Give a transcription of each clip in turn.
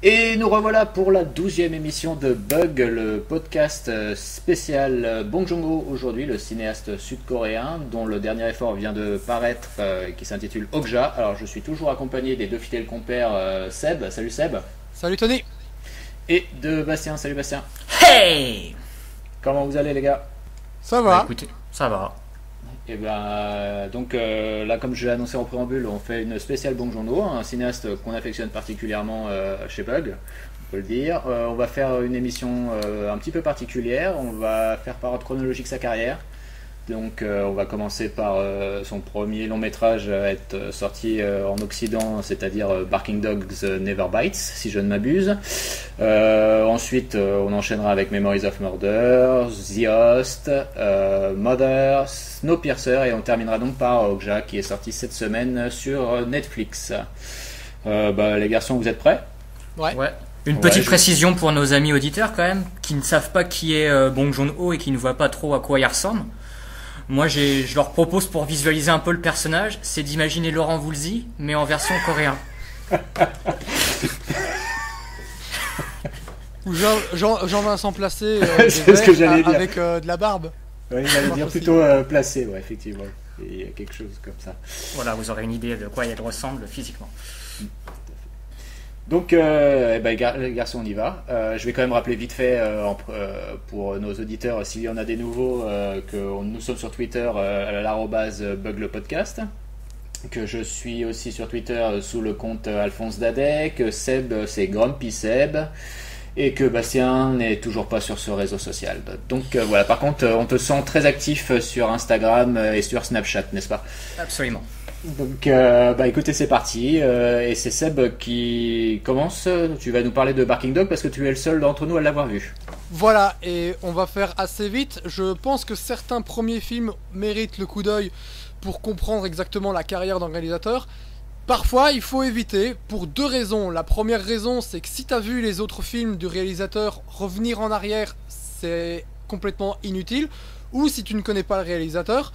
Et nous revoilà pour la 12e émission de Bug, le podcast spécial Bong Joon-ho aujourd'hui, le cinéaste sud-coréen dont le dernier effort vient de paraître, qui s'intitule Okja. Alors je suis toujours accompagné des deux fidèles compères Seb, salut Seb. Salut Tony. Et de Bastien, salut Bastien. Hey! Comment vous allez les gars? Ça va. Écoutez, ça va. Et donc là, comme je l'ai annoncé en préambule, on fait une spéciale Bong Joon-ho, un cinéaste qu'on affectionne particulièrement chez Bug, on peut le dire. On va faire une émission un petit peu particulière, on va faire par ordre chronologique sa carrière. Donc on va commencer par son premier long métrage à être sorti en Occident, c'est-à-dire Barking Dogs Never Bites, si je ne m'abuse. Ensuite on enchaînera avec Memories of Murder, The Host, Mother, Snowpiercer, et on terminera donc par Okja qui est sorti cette semaine sur Netflix. Les garçons, vous êtes prêts? Ouais. Une petite précision pour nos amis auditeurs quand même, qui ne savent pas qui est Bong Joon-ho et qui ne voient pas trop à quoi il ressemble. Moi, je leur propose, pour visualiser un peu le personnage, c'est d'imaginer Laurent Voulzy, mais en version coréen. Ou Jean-Vincent Placé c'est ce que j'allais dire. avec de la barbe. Oui, j'allais dire plutôt placé, ouais, effectivement. Il y a quelque chose comme ça. Voilà, vous aurez une idée de quoi il ressemble physiquement. Donc, les garçons, on y va. Je vais quand même rappeler vite fait pour nos auditeurs, s'il y en a des nouveaux, que nous sommes sur Twitter à l'arrobase Bug le podcast, que je suis aussi sur Twitter sous le compte Alphonse Dadek, que Seb c'est Grumpy Seb, et que Bastien n'est toujours pas sur ce réseau social. Donc voilà, par contre, on te sent très actif sur Instagram et sur Snapchat, n'est-ce pas? Absolument. Donc écoutez, c'est parti, et c'est Seb qui commence. Tu vas nous parler de Barking Dog parce que tu es le seul d'entre nous à l'avoir vu. Voilà, et on va faire assez vite. Je pense que certains premiers films méritent le coup d'œil pour comprendre exactement la carrière d'un réalisateur. Parfois, il faut éviter pour deux raisons. La première raison, c'est que si tu as vu les autres films du réalisateur, revenir en arrière, c'est complètement inutile. Ou si tu ne connais pas le réalisateur,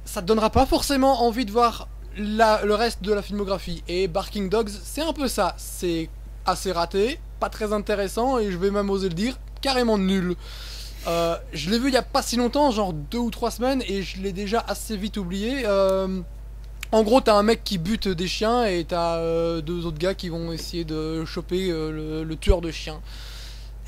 ça te donnera pas forcément envie de voir le reste de la filmographie. Et Barking Dogs, c'est un peu ça. C'est assez raté, pas très intéressant, et je vais même oser le dire, carrément nul. Je l'ai vu il y a pas si longtemps, genre 2 ou 3 semaines, et je l'ai déjà assez vite oublié. En gros, t'as un mec qui bute des chiens, et t'as 2 autres gars qui vont essayer de choper le tueur de chiens.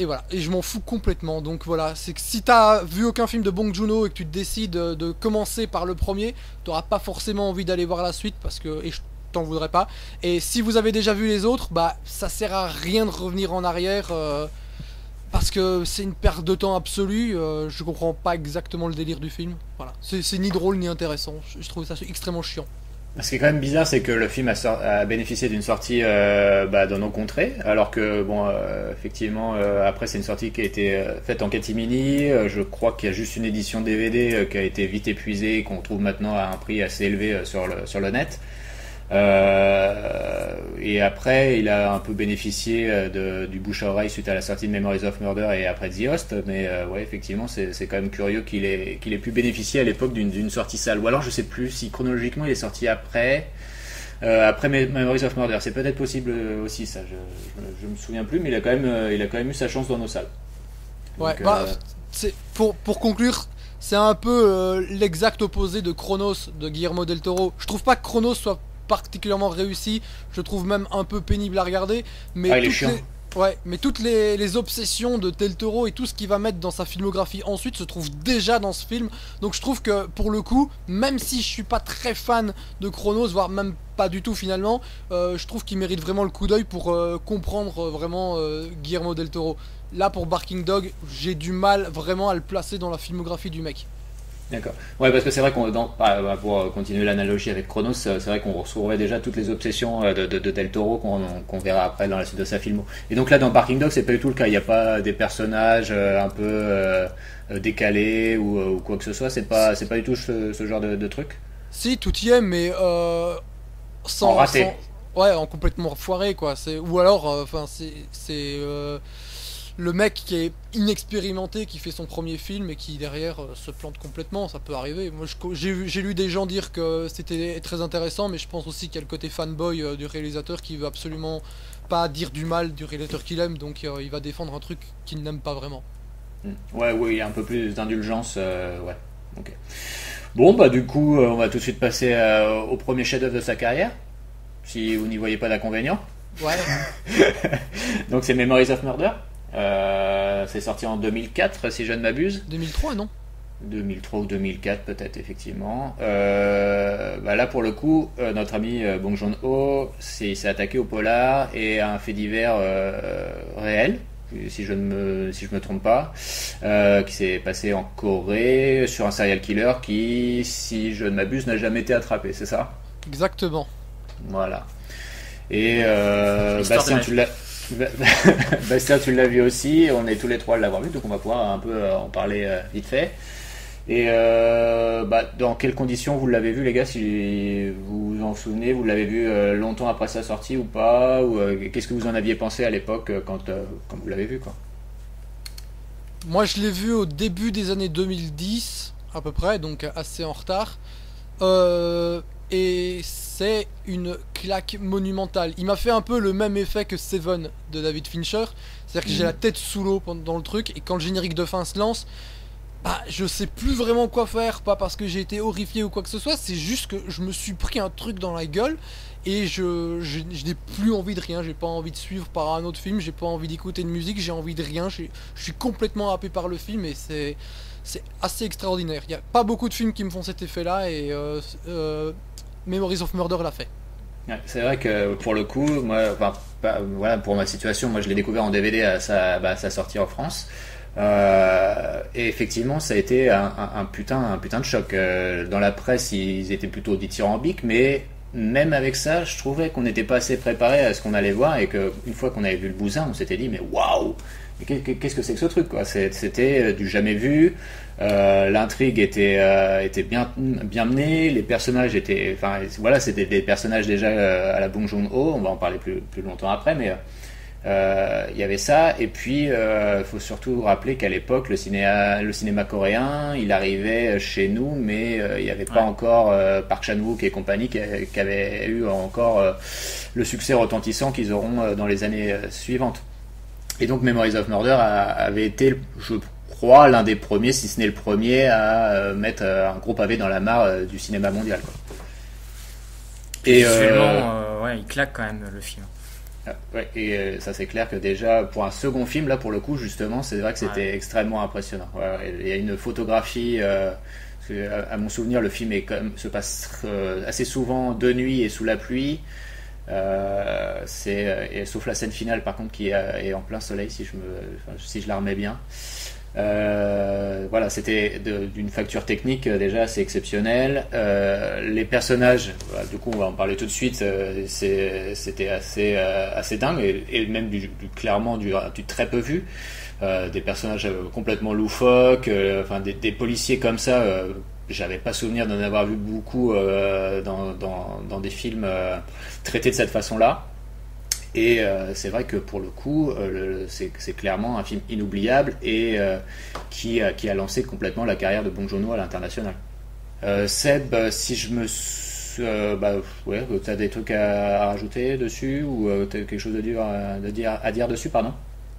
Et voilà, et je m'en fous complètement. Donc voilà, c'est que si t'as vu aucun film de Bong Joon-ho et que tu te décides de commencer par le premier, t'auras pas forcément envie d'aller voir la suite, et je t'en voudrais pas. Et si vous avez déjà vu les autres, ça sert à rien de revenir en arrière, parce que c'est une perte de temps absolue. Je comprends pas exactement le délire du film. Voilà, c'est ni drôle ni intéressant. Je trouve ça extrêmement chiant. Ce qui est quand même bizarre, c'est que le film a bénéficié d'une sortie dans nos contrées, alors que effectivement, après c'est une sortie qui a été faite en catimini. Je crois qu'il y a juste une édition DVD qui a été vite épuisée et qu'on trouve maintenant à un prix assez élevé sur le net. Et après, il a un peu bénéficié du bouche à oreille suite à la sortie de Memories of Murder et après The Host, mais ouais, effectivement, c'est quand même curieux qu'il ait pu bénéficier à l'époque d'une sortie salle. Ou alors, je sais plus si chronologiquement il est sorti après Memories of Murder. C'est peut-être possible aussi, ça. Je me souviens plus, mais il a quand même eu sa chance dans nos salles. Ouais. Donc, pour conclure. C'est un peu l'exact opposé de Chronos de Guillermo del Toro. Je trouve pas que Chronos soit particulièrement réussi, je trouve même un peu pénible à regarder, mais toutes les obsessions de Del Toro et tout ce qu'il va mettre dans sa filmographie ensuite se trouve déjà dans ce film. Donc je trouve que pour le coup, même si je suis pas très fan de Chronos, voire même pas du tout finalement, je trouve qu'il mérite vraiment le coup d'œil pour comprendre vraiment Guillermo del Toro. Là pour Barking Dog, j'ai du mal vraiment à le placer dans la filmographie du mec. D'accord. Ouais, parce que c'est vrai pour continuer l'analogie avec Chronos, c'est vrai qu'on retrouverait déjà toutes les obsessions de Del Toro qu'on verra après dans la suite de sa filmo. Et donc là, dans Barking Dog, c'est pas du tout le cas. Il n'y a pas des personnages un peu décalés ou quoi que ce soit. C'est pas du tout ce genre de truc. Si, tout y est, mais en raté. En complètement foiré, quoi. Ou alors, le mec qui est inexpérimenté, qui fait son premier film et qui derrière se plante complètement, ça peut arriver. Moi j'ai lu des gens dire que c'était très intéressant, mais je pense aussi qu'il y a le côté fanboy du réalisateur qui veut absolument pas dire du mal du réalisateur qu'il aime, donc il va défendre un truc qu'il n'aime pas vraiment. Ouais, oui, il y a un peu plus d'indulgence, ouais. Ok. Bon, bah du coup, on va tout de suite passer au premier chef-d'œuvre de sa carrière, si vous n'y voyez pas d'inconvénient. Ouais. Donc c'est Memories of Murder. C'est sorti en 2004, si je ne m'abuse. 2003, non? 2003 ou 2004 peut-être, effectivement. Bah là pour le coup, notre ami Bong Joon-ho s'est attaqué au polar et à un fait divers réel, si je me trompe pas, qui s'est passé en Corée sur un serial killer qui, si je ne m'abuse, n'a jamais été attrapé, c'est ça? Exactement. Voilà. Et Bastien, Bastien, tu l'as vu aussi, on est tous les trois à l'avoir vu, donc on va pouvoir un peu en parler vite fait. Et dans quelles conditions vous l'avez vu, les gars, si vous vous en souvenez? Vous l'avez vu longtemps après sa sortie ou pas, ou qu'est-ce que vous en aviez pensé à l'époque quand vous l'avez vu, quoi? Moi je l'ai vu au début des années 2010 à peu près, donc assez en retard. Et c'est une claque monumentale. Il m'a fait un peu le même effet que Seven de David Fincher, c'est-à-dire que j'ai la tête sous l'eau dans le truc, et quand le générique de fin se lance, bah, je sais plus vraiment quoi faire, pas parce que j'ai été horrifié ou quoi que ce soit, c'est juste que je me suis pris un truc dans la gueule et je n'ai plus envie de rien, j'ai pas envie de suivre par un autre film, j'ai pas envie d'écouter de musique, j'ai envie de rien, je suis complètement happé par le film et c'est assez extraordinaire. Il n'y a pas beaucoup de films qui me font cet effet-là et Memories of Murder l'a fait. Ouais, c'est vrai que pour le coup, moi, voilà, pour ma situation, moi je l'ai découvert en DVD à sa sortie en France. Et effectivement, ça a été un putain de choc. Dans la presse, ils étaient plutôt dithyrambiques, mais même avec ça, je trouvais qu'on n'était pas assez préparé à ce qu'on allait voir et qu'une fois qu'on avait vu le bousin, on s'était dit mais waouh, qu'est-ce que c'est que ce truc, quoi. C'était du jamais vu. L'intrigue était bien menée, les personnages étaient, enfin voilà, c'était des personnages déjà à la Bong Joon-ho. On va en parler plus longtemps après, mais il y avait ça, et puis faut surtout rappeler qu'à l'époque le cinéma coréen il arrivait chez nous, mais il n'y avait pas encore Park Chan-wook et compagnie qui avaient eu encore le succès retentissant qu'ils auront dans les années suivantes. Et donc Memories of Murder avait été, je crois, l'un des premiers, si ce n'est le premier, à mettre un gros pavé dans la mare du cinéma mondial, quoi. Et visuellement, ouais, il claque quand même le film. Ouais, et ça c'est clair que déjà pour un second film, là pour le coup justement, c'est vrai que c'était extrêmement impressionnant. Ouais, il y a une photographie, parce que, à mon souvenir le film se passe assez souvent de nuit et sous la pluie, et sauf la scène finale par contre qui est en plein soleil, si je la remets bien. Voilà, c'était d'une facture technique déjà assez exceptionnelle. Les personnages, voilà, du coup on va en parler tout de suite, c'était assez dingue, et même clairement du très peu vu. Des personnages complètement loufoques, enfin des policiers comme ça, j'avais pas souvenir d'en avoir vu beaucoup dans des films traités de cette façon-là. Et c'est vrai que pour le coup, c'est clairement un film inoubliable et qui a lancé complètement la carrière de Bong Joon-ho à l'international. Seb, si je me... ouais, t'as des trucs à rajouter dessus, ou t'as quelque chose à dire dessus, pardon?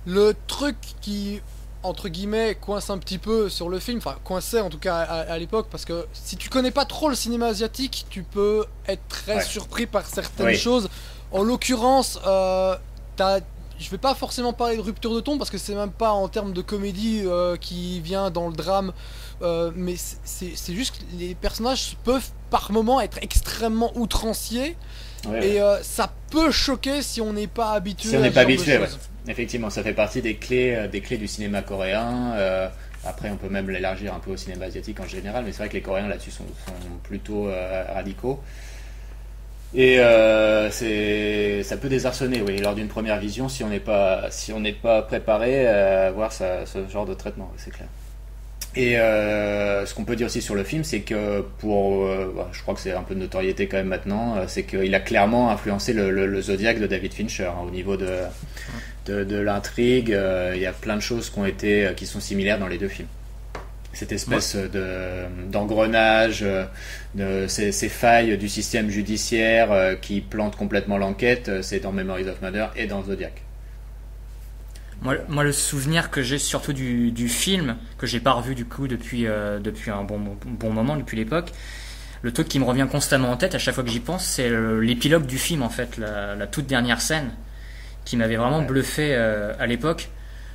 Le truc qui, entre guillemets, coince un petit peu sur le film, enfin coinçait en tout cas à l'époque, parce que si tu connais pas trop le cinéma asiatique, tu peux être très surpris par certaines choses. En l'occurrence, je vais pas forcément parler de rupture de ton, parce que c'est même pas en termes de comédie qui vient dans le drame, mais c'est juste que les personnages peuvent par moments être extrêmement outranciers, et ça peut choquer si on n'est pas habitué. Si on n'est pas habitué, ouais. Effectivement, ça fait partie des clés du cinéma coréen. Après, on peut même l'élargir un peu au cinéma asiatique en général, mais c'est vrai que les Coréens là-dessus sont plutôt radicaux. Et ça peut désarçonner, oui, lors d'une première vision, si on n'est pas préparé à voir ce genre de traitement, c'est clair. Et ce qu'on peut dire aussi sur le film, c'est que je crois que c'est un peu de notoriété quand même maintenant, c'est qu'il a clairement influencé le Zodiac de David Fincher, hein, au niveau de l'intrigue. Il y a plein de choses qui sont similaires dans les deux films. Cette espèce d'engrenage, de ces failles du système judiciaire qui plantent complètement l'enquête, c'est dans Memories of Murder et dans Zodiac. Moi, le souvenir que j'ai surtout du film, que j'ai pas revu du coup depuis un bon moment, depuis l'époque, le truc qui me revient constamment en tête à chaque fois que j'y pense, c'est l'épilogue du film en fait, la toute dernière scène, qui m'avait vraiment bluffé à l'époque.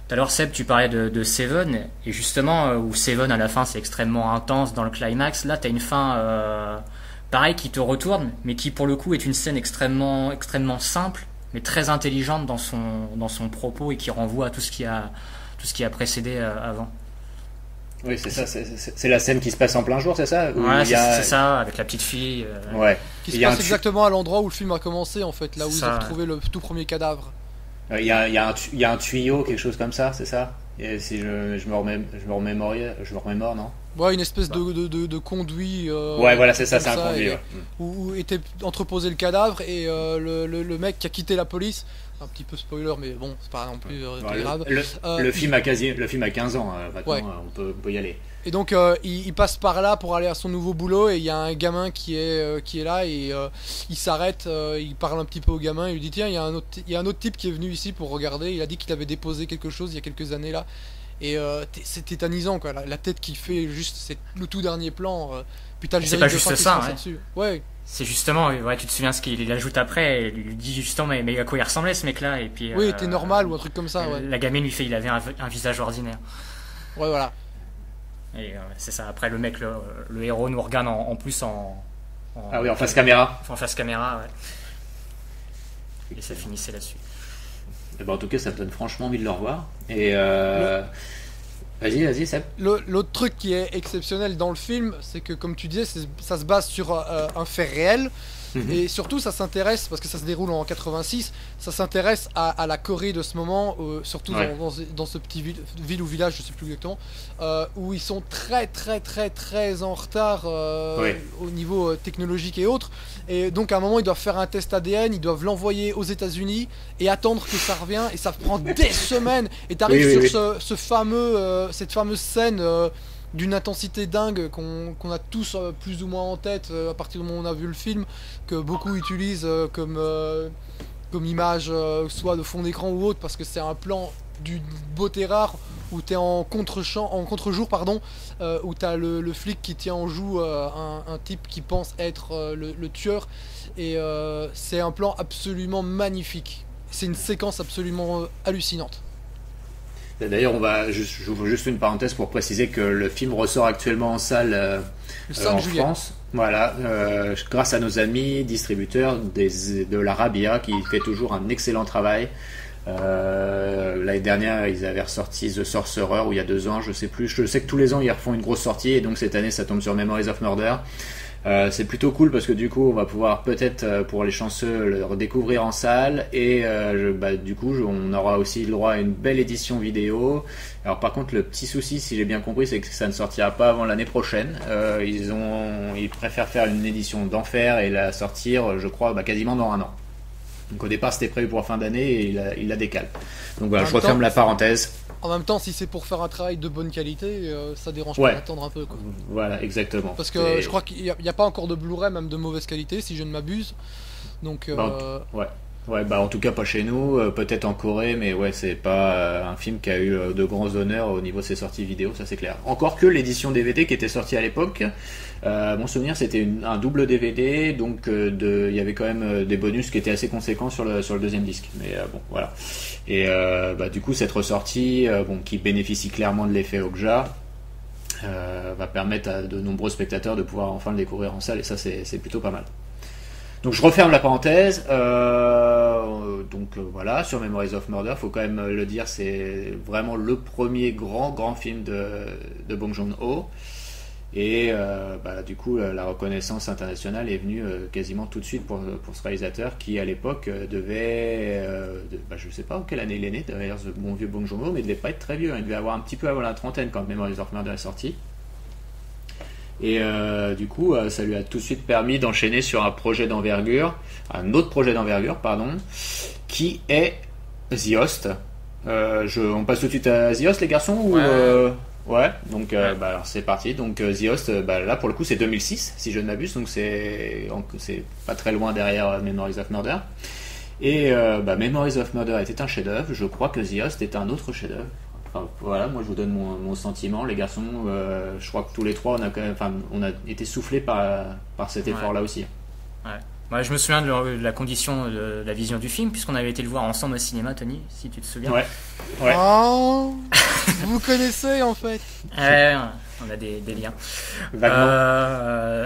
Tout à l'heure, Seb, tu parlais de Seven, et justement, où Seven à la fin c'est extrêmement intense dans le climax, là t'as une fin pareil qui te retourne, mais qui pour le coup est une scène extrêmement simple, mais très intelligente dans son propos, et qui renvoie à tout ce qui a précédé avant. Oui, c'est ça, c'est la scène qui se passe en plein jour, c'est ça? Ouais, c'est ça, avec la petite fille. Ouais. Qui se passe exactement à l'endroit où le film a commencé, en fait, là où ils ont retrouvé le tout premier cadavre. Il y a un tuyau, quelque chose comme ça, c'est ça? Et si je me remémore, non? Ouais, une espèce de conduit. Ouais, voilà, c'est ça, c'est un conduit. Où était entreposé le cadavre, et le mec qui a quitté la police. Un petit peu spoiler, mais bon, c'est pas non plus très grave. Le film a 15 ans, maintenant, ouais. On peut y aller. Et donc il passe par là pour aller à son nouveau boulot, et il y a un gamin qui est là, et il s'arrête, il parle un petit peu au gamin, il lui dit tiens, il y a un autre type qui est venu ici pour regarder, il a dit qu'il avait déposé quelque chose il y a quelques années là, et c'est tétanisant quoi, la tête qui fait juste, c'est le tout dernier plan, putain, c'est pas juste ça, ouais. Dessus. Ouais. C'est justement, ouais, tu te souviens ce qu'il ajoute après, et lui dit justement mais à quoi il ressemblait ce mec là, et puis oui, t'es normal ou un truc comme ça, ouais. La gamine lui fait il avait un visage ordinaire. Ouais, voilà. Et c'est ça, après le mec, le héros nous regarde en plus en face caméra. En face caméra, ouais. Et ça finissait là-dessus. Et ben, en tout cas, ça me donne franchement envie de le revoir. Et vas-y, Seb. L'autre truc qui est exceptionnel dans le film, c'est que, comme tu disais, ça se base sur un fait réel. Et surtout, ça s'intéresse, parce que ça se déroule en 86, ça s'intéresse à la Corée de ce moment, surtout dans ce petit ville ou village, je sais plus exactement, où ils sont très en retard au niveau technologique et autres. Et donc à un moment, ils doivent faire un test ADN, ils doivent l'envoyer aux États-Unis et attendre que ça revienne, et ça prend des semaines. Et t'arrives sur cette fameuse scène d'une intensité dingue qu'on a tous plus ou moins en tête à partir du moment où on a vu le film, que beaucoup utilisent comme image, soit de fond d'écran ou autre, parce que c'est un plan d'une beauté rare où t'es en contre-jour, où t'as le flic qui tient en joue un type qui pense être le tueur, et c'est un plan absolument magnifique. C'est une séquence absolument hallucinante. D'ailleurs, j'ouvre juste une parenthèse pour préciser que le film ressort actuellement en salle en France. Voilà, grâce à nos amis distributeurs de l'Arabia, qui fait toujours un excellent travail. L'année dernière, ils avaient ressorti The Sorcerer, ou il y a 2 ans, je sais plus. Je sais que tous les ans, ils refont une grosse sortie, et donc cette année, ça tombe sur Memories of Murder. C'est plutôt cool parce que du coup on va pouvoir peut-être pour les chanceux le redécouvrir en salle, et du coup on aura aussi le droit à une belle édition vidéo. Alors par contre le petit souci, si j'ai bien compris, c'est que ça ne sortira pas avant l'année prochaine. Ils préfèrent faire une édition d'enfer et la sortir, je crois, quasiment dans 1 an. Donc au départ c'était prévu pour fin d'année, et il la décale. Donc voilà, je referme la parenthèse. En même temps, si c'est pour faire un travail de bonne qualité, ça dérange pas d'attendre un peu, quoi. Voilà, exactement. Parce que je crois qu'il n'y a pas encore de Blu-ray, même de mauvaise qualité, si je ne m'abuse. Donc, en tout cas pas chez nous, peut-être en Corée, mais ouais, c'est pas un film qui a eu de grands honneurs au niveau de ses sorties vidéo, ça c'est clair. Encore que l'édition DVD qui était sortie à l'époque, mon souvenir c'était un double DVD, donc il y avait quand même des bonus qui étaient assez conséquents sur le deuxième disque. Mais bon, voilà. Et du coup cette ressortie, qui bénéficie clairement de l'effet Okja, va permettre à de nombreux spectateurs de pouvoir enfin le découvrir en salle, et ça c'est plutôt pas mal. Donc je referme la parenthèse. Voilà, sur Memories of Murder, faut quand même le dire, c'est vraiment le premier grand film de Bong Joon-ho. Et du coup, la reconnaissance internationale est venue quasiment tout de suite pour ce réalisateur qui, à l'époque, devait... je sais pas en quelle année il est né, d'ailleurs, ce bon vieux Bong Joon-ho, mais il devait pas être très vieux. Il devait avoir un petit peu avant la trentaine quand Memories of Murder est sorti. Et du coup, ça lui a tout de suite permis d'enchaîner sur un autre projet d'envergure, qui est The Host. On passe tout de suite à The Host, les garçons, ou ouais, donc alors c'est parti. Donc The Host, là pour le coup c'est 2006 si je ne m'abuse, donc c'est pas très loin derrière Memories of Murder. Et Memories of Murder était un chef-d'œuvre. Je crois que The Host est un autre chef-d'œuvre. Enfin, voilà, moi je vous donne mon sentiment, les garçons. Je crois que tous les trois on a été soufflés par cet effort-là aussi. Ouais. Moi, je me souviens de la condition de la vision du film, puisqu'on avait été le voir ensemble au cinéma, Tony, si tu te souviens. Ouais. Oh, vous connaissez en fait. Ouais, on a des liens. Vaguement.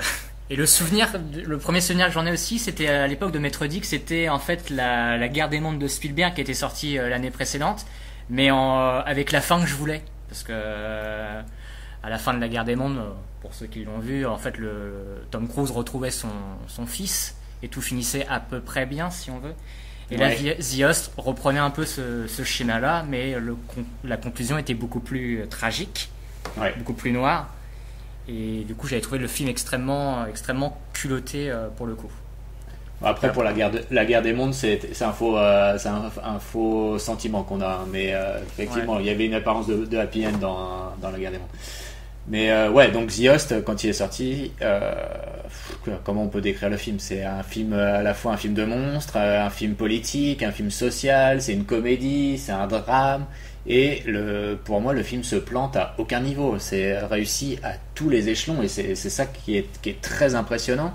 Et le premier souvenir que j'en ai aussi, c'était à l'époque de Maître Dick, c'était en fait la Guerre des mondes de Spielberg qui était sortie l'année précédente, mais avec la fin que je voulais, parce que à la fin de la Guerre des mondes, pour ceux qui l'ont vu, en fait, Tom Cruise retrouvait son fils et tout finissait à peu près bien, si on veut. Et là, The Host reprenait un peu ce schéma-là, mais la conclusion était beaucoup plus tragique, beaucoup plus noire. Et du coup, j'avais trouvé le film extrêmement culotté pour le coup. Après, pour la guerre des mondes, c'est un faux sentiment qu'on a, mais effectivement, il y avait une apparence de happy end dans la guerre des mondes. Mais donc The Host, quand il est sorti, comment on peut décrire le film? C'est un film à la fois un film de monstre, un film politique, un film social, c'est une comédie, c'est un drame. Et pour moi, le film se plante à aucun niveau. C'est réussi à tous les échelons, et c'est ça qui est très impressionnant.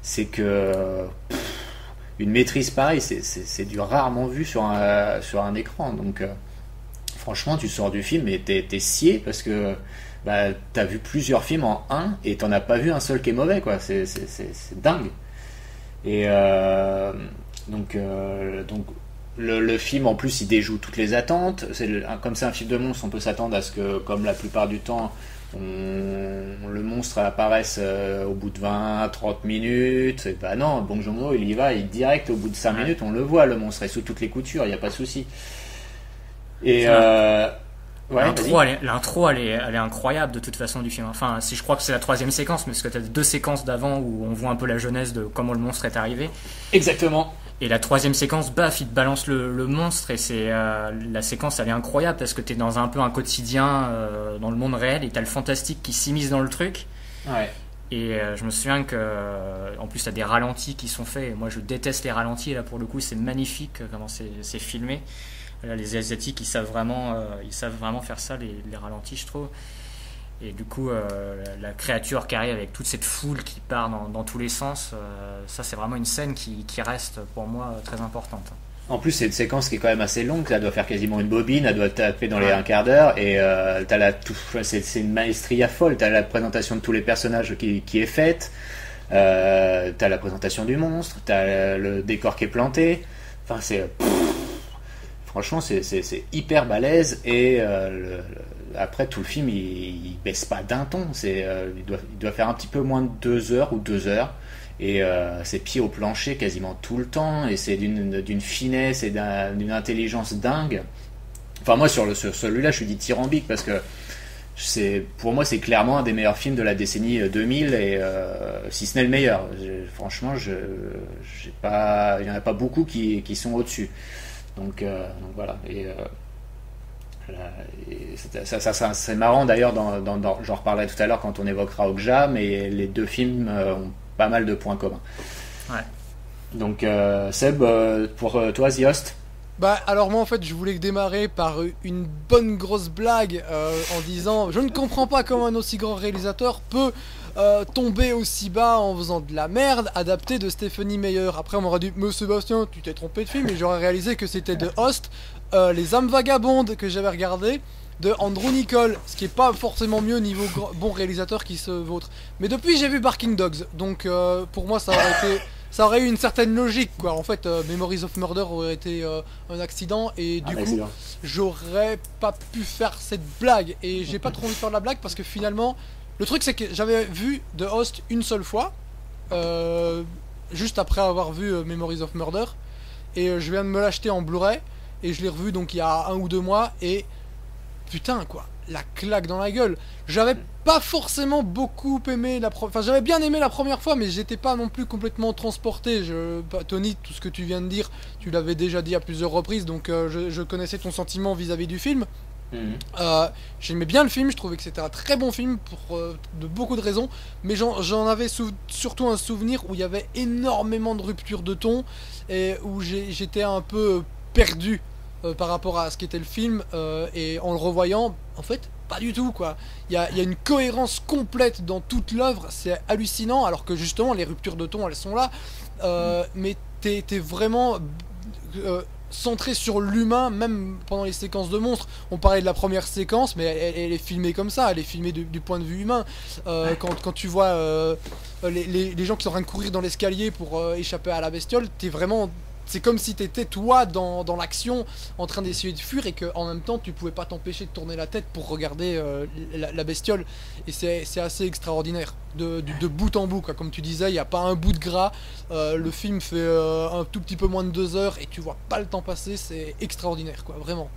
C'est que une maîtrise pareille, c'est du rarement vu sur un écran. Donc franchement, tu sors du film et t'es scié, parce que t'as vu plusieurs films en un et t'en as pas vu un seul qui est mauvais, quoi. C'est dingue. Et donc le film, en plus, il déjoue toutes les attentes. Comme c'est un film de monstre, on peut s'attendre à ce que, comme la plupart du temps, le monstre apparaisse au bout de 20-30 minutes. Et non, Bong Joon-ho, il y va, direct au bout de 5 minutes, on le voit, le monstre est sous toutes les coutures, il n'y a pas de souci. Et l'intro, elle est incroyable de toute façon du film. Enfin, je crois que c'est la 3e séquence, mais parce que tu as 2 séquences d'avant où on voit un peu la jeunesse de comment le monstre est arrivé. Exactement. Et la 3e séquence, il te balance le monstre, et c'est la séquence, elle est incroyable parce que t'es dans un peu un quotidien dans le monde réel, et t'as le fantastique qui s'immisce dans le truc. Ouais. Et je me souviens que en plus t'as des ralentis qui sont faits, et moi je déteste les ralentis, et là pour le coup c'est magnifique comment c'est filmé. Là, les Asiatiques ils savent vraiment faire ça, les ralentis, je trouve. Et du coup la créature qui arrive avec toute cette foule qui part dans tous les sens, ça c'est vraiment une scène qui reste pour moi très importante. En plus, c'est une séquence qui est quand même assez longue, ça doit faire quasiment une bobine, elle doit taper dans les un quart d'heure, et c'est une maestria folle. T'as la présentation de tous les personnages qui est faite, t'as la présentation du monstre, t'as le décor qui est planté. Enfin, franchement, c'est hyper balèze, et après tout le film il baisse pas d'un ton. Il doit faire un petit peu moins de 2 heures ou 2 heures, et c'est pieds au plancher quasiment tout le temps, et c'est d'une finesse et d'une intelligence dingue. Enfin, moi sur celui-là je suis dithyrambique, parce que pour moi c'est clairement un des meilleurs films de la décennie 2000, et si ce n'est le meilleur. Franchement, il y en a pas beaucoup qui sont au-dessus. Donc voilà. C'est marrant d'ailleurs, j'en reparlerai tout à l'heure quand on évoquera Okja, mais les 2 films ont pas mal de points communs. Ouais. Donc Seb, pour toi, The Host? Alors moi en fait je voulais démarrer par une bonne grosse blague en disant: je ne comprends pas comment un aussi grand réalisateur peut tomber aussi bas en faisant de la merde adaptée de Stephenie Meyer. Après on m'aurait dit: mais Sébastien, tu t'es trompé de film, et j'aurais réalisé que c'était The Host, Les âmes vagabondes, que j'avais regardé, de Andrew Niccol, ce qui est pas forcément mieux niveau bon réalisateur qui se vautre. Mais depuis j'ai vu Barking Dogs, donc pour moi ça aurait eu une certaine logique, quoi. En fait, Memories of Murder aurait été un accident, et du coup j'aurais pas pu faire cette blague, et j'ai pas trop envie de faire de la blague, parce que finalement le truc c'est que j'avais vu The Host une seule fois, juste après avoir vu Memories of Murder, et je viens de me l'acheter en Blu-ray, et je l'ai revu donc il y a 1 ou 2 mois, et putain quoi, la claque dans la gueule. J'avais pas forcément beaucoup aimé enfin j'avais bien aimé la première fois, mais j'étais pas non plus complètement transporté. Tony, tout ce que tu viens de dire, tu l'avais déjà dit à plusieurs reprises, donc je connaissais ton sentiment vis-à-vis du film. J'aimais bien le film, je trouvais que c'était un très bon film pour de beaucoup de raisons, mais j'en avais surtout un souvenir où il y avait énormément de ruptures de ton et où j'étais un peu perdu par rapport à ce qu'était le film, et en le revoyant, en fait, pas du tout quoi. Il y a une cohérence complète dans toute l'œuvre, c'est hallucinant, alors que justement les ruptures de ton elles sont là, mais t'es vraiment centré sur l'humain, même pendant les séquences de monstres. On parlait de la première séquence, mais elle est filmée comme ça, elle est filmée du point de vue humain. Quand tu vois les gens qui sont en train de courir dans l'escalier pour échapper à la bestiole, c'est comme si t'étais toi dans l'action en train d'essayer de fuir, et qu'en même temps tu pouvais pas t'empêcher de tourner la tête pour regarder la bestiole, et c'est assez extraordinaire de bout en bout quoi. Comme tu disais, il n'y a pas un bout de gras, le film fait un tout petit peu moins de 2 heures et tu vois pas le temps passer, c'est extraordinaire quoi, vraiment.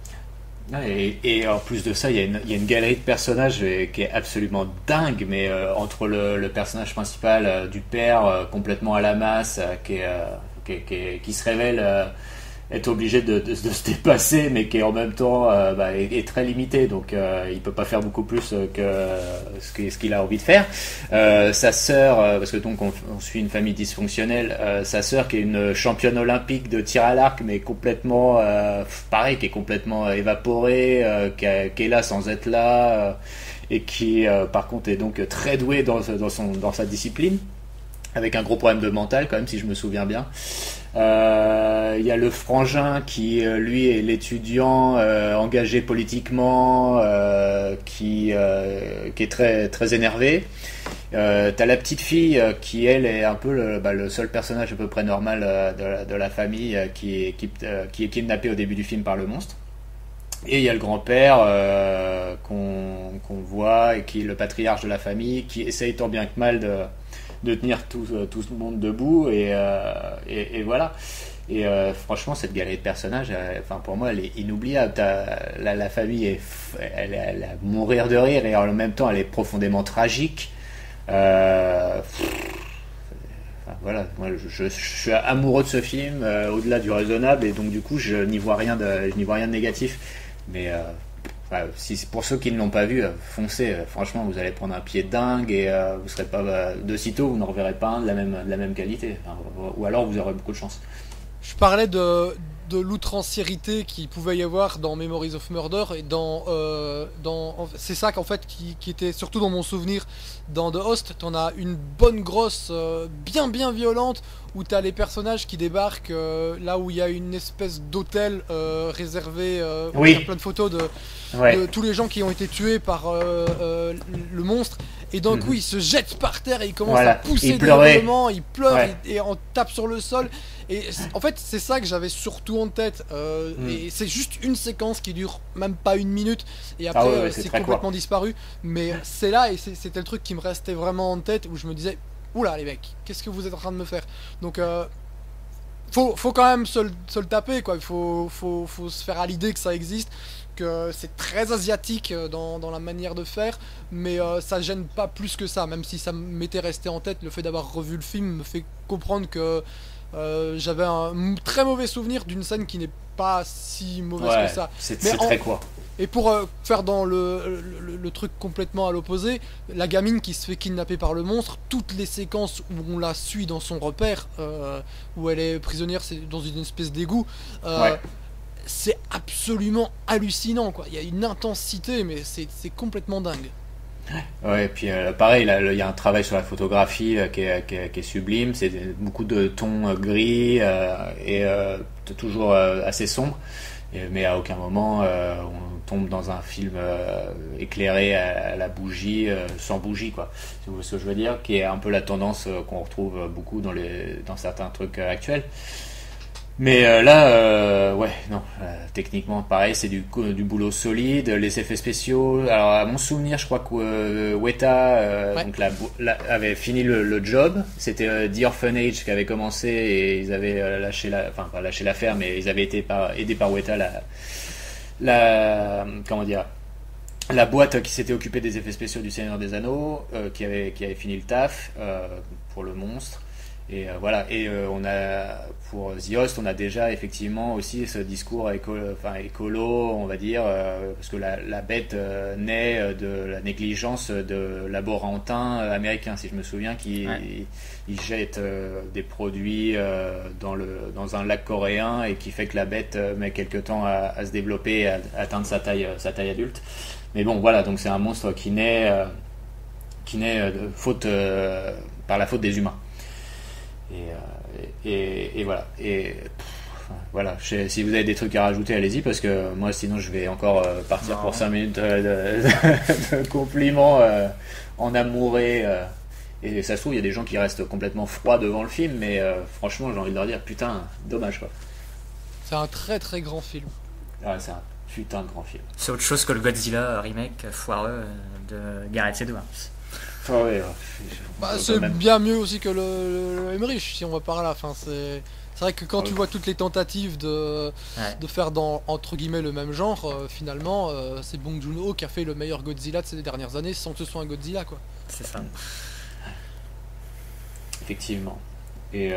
Et en plus de ça, il y a une galerie de personnages qui est absolument dingue, mais entre le personnage principal du père complètement à la masse, qui se révèle être obligé de se dépasser, mais qui est en même temps est très limité, donc il peut pas faire beaucoup plus que ce qu'il a envie de faire. Sa sœur, parce que donc on suit une famille dysfonctionnelle, sa sœur qui est une championne olympique de tir à l'arc, mais complètement pareil, qui est complètement évaporée, qui est là sans être là, et qui par contre est donc très douée dans sa discipline, avec un gros problème de mental quand même, si je me souviens bien. Il y a le frangin qui lui est l'étudiant engagé politiquement, qui est très très énervé. T'as la petite fille qui elle est un peu le seul personnage à peu près normal de la famille, qui est kidnappé au début du film par le monstre. Et il y a le grand-père qu'on voit, et qui est le patriarche de la famille, qui essaye tant bien que mal de tenir tout ce monde debout, et voilà. Et franchement, cette galerie de personnages, pour moi, elle est inoubliable. La famille elle est à mourir de rire, et en même temps, elle est profondément tragique. Voilà, moi je suis amoureux de ce film, au-delà du raisonnable, et donc du coup, je n'y vois rien de négatif. Mais si pour ceux qui ne l'ont pas vu, foncez, franchement vous allez prendre un pied dingue, et vous serez pas de sitôt, vous n'en reverrez pas un de la même qualité, ou alors vous aurez beaucoup de chance. Je parlais de l'outranciérité qu'il pouvait y avoir dans Memories of Murder, et c'est ça qu'en fait qui était surtout dans mon souvenir. Dans The Host, t'en as une bonne grosse, bien violente, où t'as les personnages qui débarquent là où il y a une espèce d'hôtel réservé, oui. Il y a plein de photos de tous les gens qui ont été tués par le monstre, et d'un coup il se jette par terre et il commence à pousser des hurlements, il pleure, et on tape sur le sol. Et en fait, c'est ça que j'avais surtout en tête. Et c'est juste une séquence qui dure même pas 1 minute. Et après, c'est complètement disparu. Mais c'est là, et c'était le truc qui me restait vraiment en tête, où je me disais, oula les mecs, qu'est-ce que vous êtes en train de me faire? Donc, faut quand même se le taper, quoi. Il faut se faire à l'idée que ça existe, que c'est très asiatique dans la manière de faire, mais ça gêne pas plus que ça. Même si ça m'était resté en tête, le fait d'avoir revu le film me fait comprendre que j'avais un très mauvais souvenir d'une scène qui n'est pas si mauvaise que ça. C'est très quoi. Et pour faire dans le truc complètement à l'opposé, la gamine qui se fait kidnapper par le monstre, toutes les séquences où on la suit dans son repère, où elle est prisonnière, c'est dans une espèce d'égout, c'est absolument hallucinant, quoi. Il y a une intensité, mais c'est complètement dingue. Ouais, et puis pareil, il y a un travail sur la photographie qui est sublime. C'est beaucoup de tons gris, et toujours assez sombre, mais à aucun moment on tombe dans un film éclairé à la bougie, sans bougie, quoi. Si vous voyez ce que je veux dire, qui est un peu la tendance qu'on retrouve beaucoup dans certains trucs actuels. Mais là, techniquement pareil, c'est du boulot solide, les effets spéciaux. Alors à mon souvenir, je crois que Weta donc avait fini le job. C'était The Orphanage qui avait commencé, et ils avaient pas lâché l'affaire, mais ils avaient été aidés par Weta la boîte qui s'était occupée des effets spéciaux du Seigneur des Anneaux, qui avait fini le taf pour le monstre. Et voilà, et on a pour The Host, on a déjà effectivement aussi ce discours écolo, on va dire, parce que la bête naît de la négligence de laborantins américains, si je me souviens, qui ils jettent des produits dans un lac coréen et qui fait que la bête met quelques temps à se développer et à atteindre sa taille adulte. Mais bon, voilà, donc c'est un monstre qui naît par la faute des humains. Et voilà. Voilà. Si vous avez des trucs à rajouter, allez-y, parce que moi, sinon, je vais encore partir pour 5 minutes de compliments en amouré. Et ça se trouve, il y a des gens qui restent complètement froids devant le film, mais franchement, j'ai envie de leur dire, putain, dommage, quoi. C'est un très très grand film. Ouais, c'est un putain de grand film. C'est autre chose que le Godzilla remake foireux de Gareth Edwards. Oh, ouais, c'est bien mieux aussi que le Emmerich, si on va par là. Enfin, c'est vrai que quand tu vois toutes les tentatives de faire dans entre guillemets le même genre, finalement, c'est Bong Joon-ho qui a fait le meilleur Godzilla de ces dernières années sans que ce soit un Godzilla, quoi. C'est ça. Effectivement. Et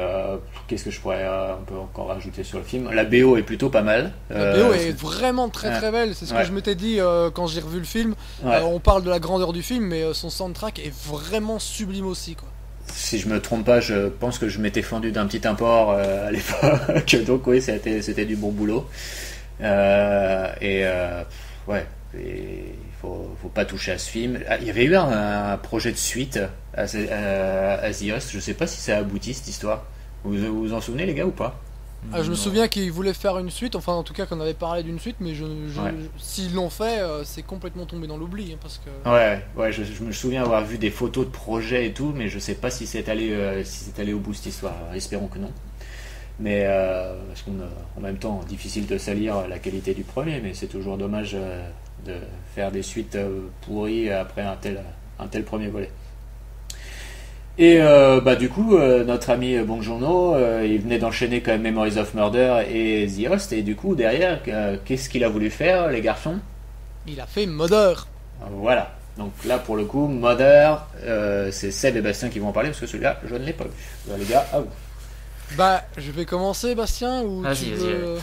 qu'est-ce que je pourrais un peu encore rajouter sur le film? La BO est plutôt pas mal. La BO est vraiment très très belle. C'est ce que je m'étais dit quand j'ai revu le film. On parle de la grandeur du film, mais son soundtrack est vraiment sublime aussi, quoi. Si je me trompe pas, je pense que je m'étais fendu d'un petit import à l'époque. Donc oui, c'était du bon boulot. Ouais. Et faut pas toucher à ce film. Il y avait eu un projet de suite à The Host. Je sais pas si ça a abouti, cette histoire. Vous vous en souvenez, les gars, ou pas? Je me souviens qu'ils voulaient faire une suite, enfin en tout cas qu'on avait parlé d'une suite, mais s'ils l'ont fait, c'est complètement tombé dans l'oubli, hein, parce que... Ouais, je me souviens avoir vu des photos de projets et tout, mais je sais pas si c'est allé au bout, cette histoire. Alors, espérons que non. Mais parce qu'en même temps, difficile de salir la qualité du premier, mais c'est toujours dommage de faire des suites pourries après un tel premier volet. Et du coup, notre ami Bong Joon-ho, il venait d'enchaîner quand même Memories of Murder et The Host, et du coup derrière, qu'est-ce qu'il a voulu faire, les garçons? Il a fait Mother. Voilà. Donc là, pour le coup, Mother, c'est Seb et Bastien qui vont en parler, parce que celui-là, je ne l'ai pas vu. Alors, les gars, à vous. Je vais commencer, Bastien, ou tu veux...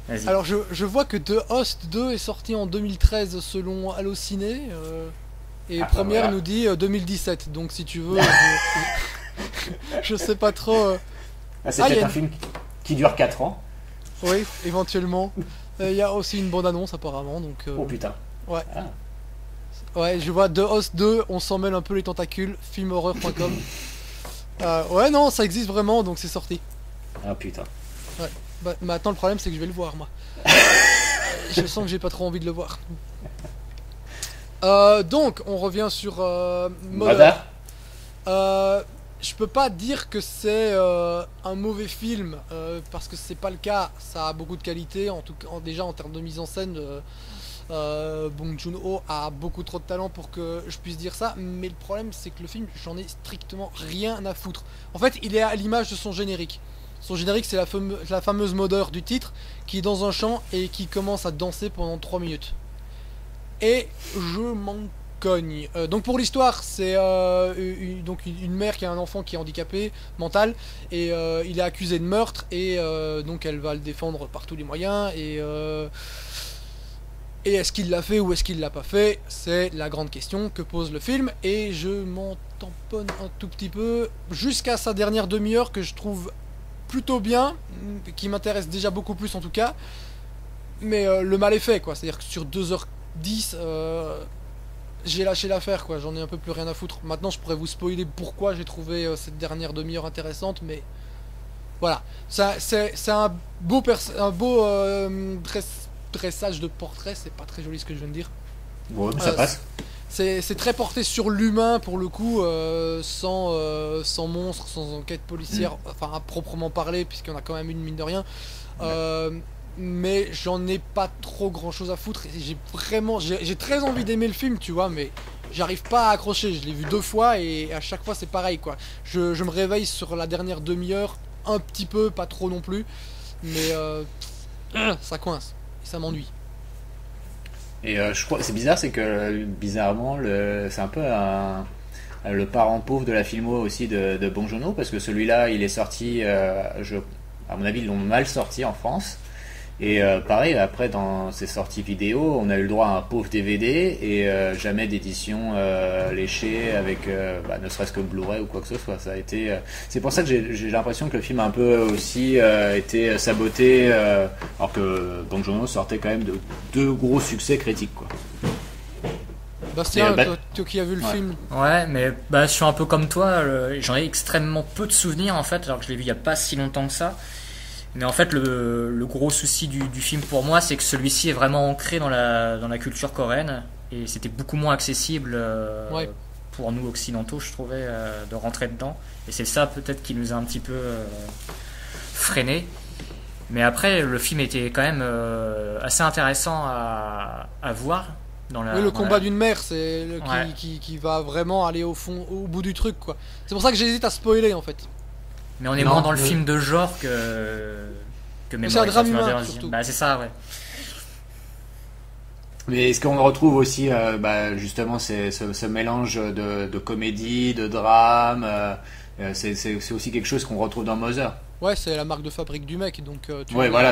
Vas-y. Alors, je vois que The Host 2 est sorti en 2013 selon Allociné, et Première nous dit 2017, donc si tu veux, je sais pas trop... c'est peut-être un film qui dure 4 ans. Oui, éventuellement. Il y a aussi une bande-annonce apparemment, donc... Oh putain. Ouais. Ouais, je vois The Host 2, on s'en mêle un peu les tentacules, filmhorreur.com. Ouais, non, ça existe vraiment, donc c'est sorti. Ah putain. Ouais. Maintenant, le problème, c'est que je vais le voir, moi. Je sens que j'ai pas trop envie de le voir. Donc, on revient sur Mother. Je peux pas dire que c'est un mauvais film, parce que c'est pas le cas. Ça a beaucoup de qualité, en tout cas, déjà en termes de mise en scène. Bong Joon-ho a beaucoup trop de talent pour que je puisse dire ça, mais le problème c'est que le film, j'en ai strictement rien à foutre. En fait, il est à l'image de son générique. Son générique, c'est la fameuse Mother du titre, qui est dans un champ et qui commence à danser pendant 3 minutes. Et je m'en cogne. Donc pour l'histoire, c'est une mère qui a un enfant qui est handicapé mental, et il est accusé de meurtre, et donc elle va le défendre par tous les moyens, et est-ce qu'il l'a fait ou est-ce qu'il l'a pas fait? C'est la grande question que pose le film, et je m'en tamponne un tout petit peu jusqu'à sa dernière demi-heure que je trouve plutôt bien, qui m'intéresse déjà beaucoup plus en tout cas, mais le mal est fait, quoi. C'est-à-dire que sur 2h10, j'ai lâché l'affaire, quoi. J'en ai un peu plus rien à foutre. Maintenant, je pourrais vous spoiler pourquoi j'ai trouvé cette dernière demi-heure intéressante, mais voilà. C'est un beau dressage de portrait, c'est pas très joli ce que je viens de dire. Ouais, mais ça passe. C'est très porté sur l'humain pour le coup, sans monstre, sans enquête policière, enfin à proprement parler, puisqu'il y en a quand même une, mine de rien. Mais j'en ai pas trop grand chose à foutre. J'ai très envie d'aimer le film, tu vois, mais j'arrive pas à accrocher. Je l'ai vu 2 fois et à chaque fois c'est pareil, quoi. Je me réveille sur la dernière demi-heure, un petit peu, pas trop non plus, mais ça coince, et ça m'ennuie. Et je crois c'est bizarre, c'est que bizarrement c'est un peu le parent pauvre de la filmo aussi de Bong Joon-ho, parce que celui-là il est sorti, à mon avis ils l'ont mal sorti en France. Et pareil, après dans ces sorties vidéo, on a eu le droit à un pauvre DVD et jamais d'édition léchée avec ne serait-ce que Blu-ray ou quoi que ce soit. Ça a été, c'est pour ça que j'ai l'impression que le film a un peu aussi été saboté, alors que Bong Joon-ho sortait quand même de deux gros succès critiques, quoi. Bastien, toi qui as vu le film. Ouais, mais je suis un peu comme toi, j'en ai extrêmement peu de souvenirs en fait, alors que je l'ai vu il n'y a pas si longtemps que ça. Mais en fait, le gros souci du film pour moi, c'est que celui-ci est vraiment ancré dans la culture coréenne. Et c'était beaucoup moins accessible pour nous occidentaux, je trouvais, de rentrer dedans. Et c'est ça peut-être qui nous a un petit peu freiné. Mais après, le film était quand même assez intéressant à voir. Le combat d'une mère, c'est qui va vraiment aller au bout du truc, quoi. C'est pour ça que j'hésite à spoiler, en fait. Mais on est moins dans le film de genre que c'est un drame humain, surtout. C'est ça, ouais. Mais est-ce qu'on retrouve aussi justement ce mélange de comédie, de drame, c'est aussi quelque chose qu'on retrouve dans Mother. Ouais, c'est la marque de fabrique du mec, donc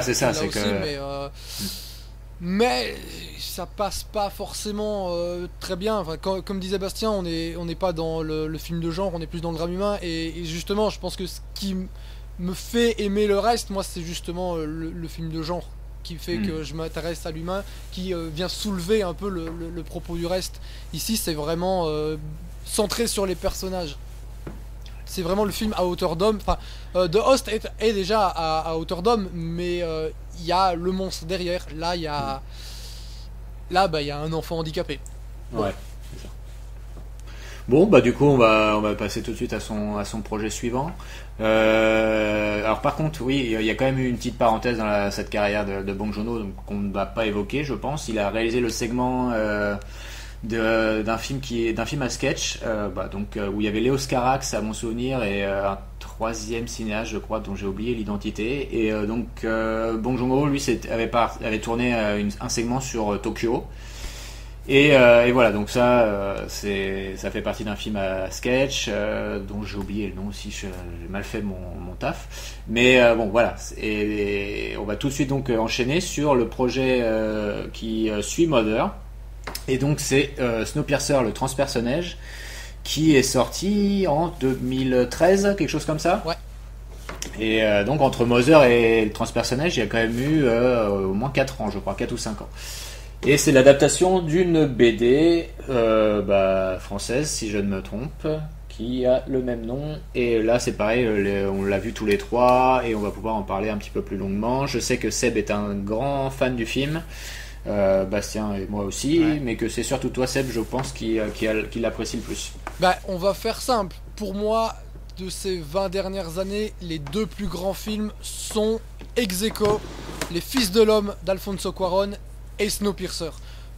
c'est ça, c'est aussi, que... Mais ça passe pas forcément très bien. Enfin, comme disait Bastien, on n'est pas dans le film de genre, on est plus dans le drame humain. Et justement, je pense que ce qui me fait aimer le reste, moi, c'est justement le film de genre qui fait que je m'intéresse à l'humain, qui vient soulever un peu le propos du reste. Ici, c'est vraiment centré sur les personnages. C'est vraiment le film à hauteur d'homme. Enfin, The Host est déjà à hauteur d'homme, mais il y a le monstre derrière. Là, il y a un enfant handicapé. Ouais, c'est ça. Bon, du coup, on va passer tout de suite à son projet suivant. Alors, par contre, oui, il y a quand même eu une petite parenthèse dans cette carrière de Bong Joon-ho qu'on ne va pas évoquer, je pense. Il a réalisé le segment d'un film à sketch, où il y avait Léo Scarax à mon souvenir et un troisième cinéaste, je crois, dont j'ai oublié l'identité. Et Bong Joon-ho, lui, avait tourné un segment sur Tokyo. Et voilà, donc ça fait partie d'un film à sketch dont j'ai oublié le nom aussi, j'ai mal fait mon taf. Mais bon, voilà. Et on va tout de suite donc enchaîner sur le projet qui suit Mother. Et donc c'est Snowpiercer, le transpersonnage, qui est sorti en 2013, quelque chose comme ça. Ouais. Et donc entre Mother et le transpersonnage, il y a quand même eu au moins 4 ans, je crois, 4 ou 5 ans. Et c'est l'adaptation d'une BD française, si je ne me trompe, qui a le même nom. Et là, c'est pareil, on l'a vu tous les trois et on va pouvoir en parler un petit peu plus longuement. Je sais que Seb est un grand fan du film, Bastien et moi aussi, mais que c'est surtout toi, Seb, je pense, qui l'apprécie le plus. On va faire simple. Pour moi, de ces 20 dernières années, les deux plus grands films sont ex aequo Les Fils de l'Homme d'Alfonso Cuarón et Snowpiercer.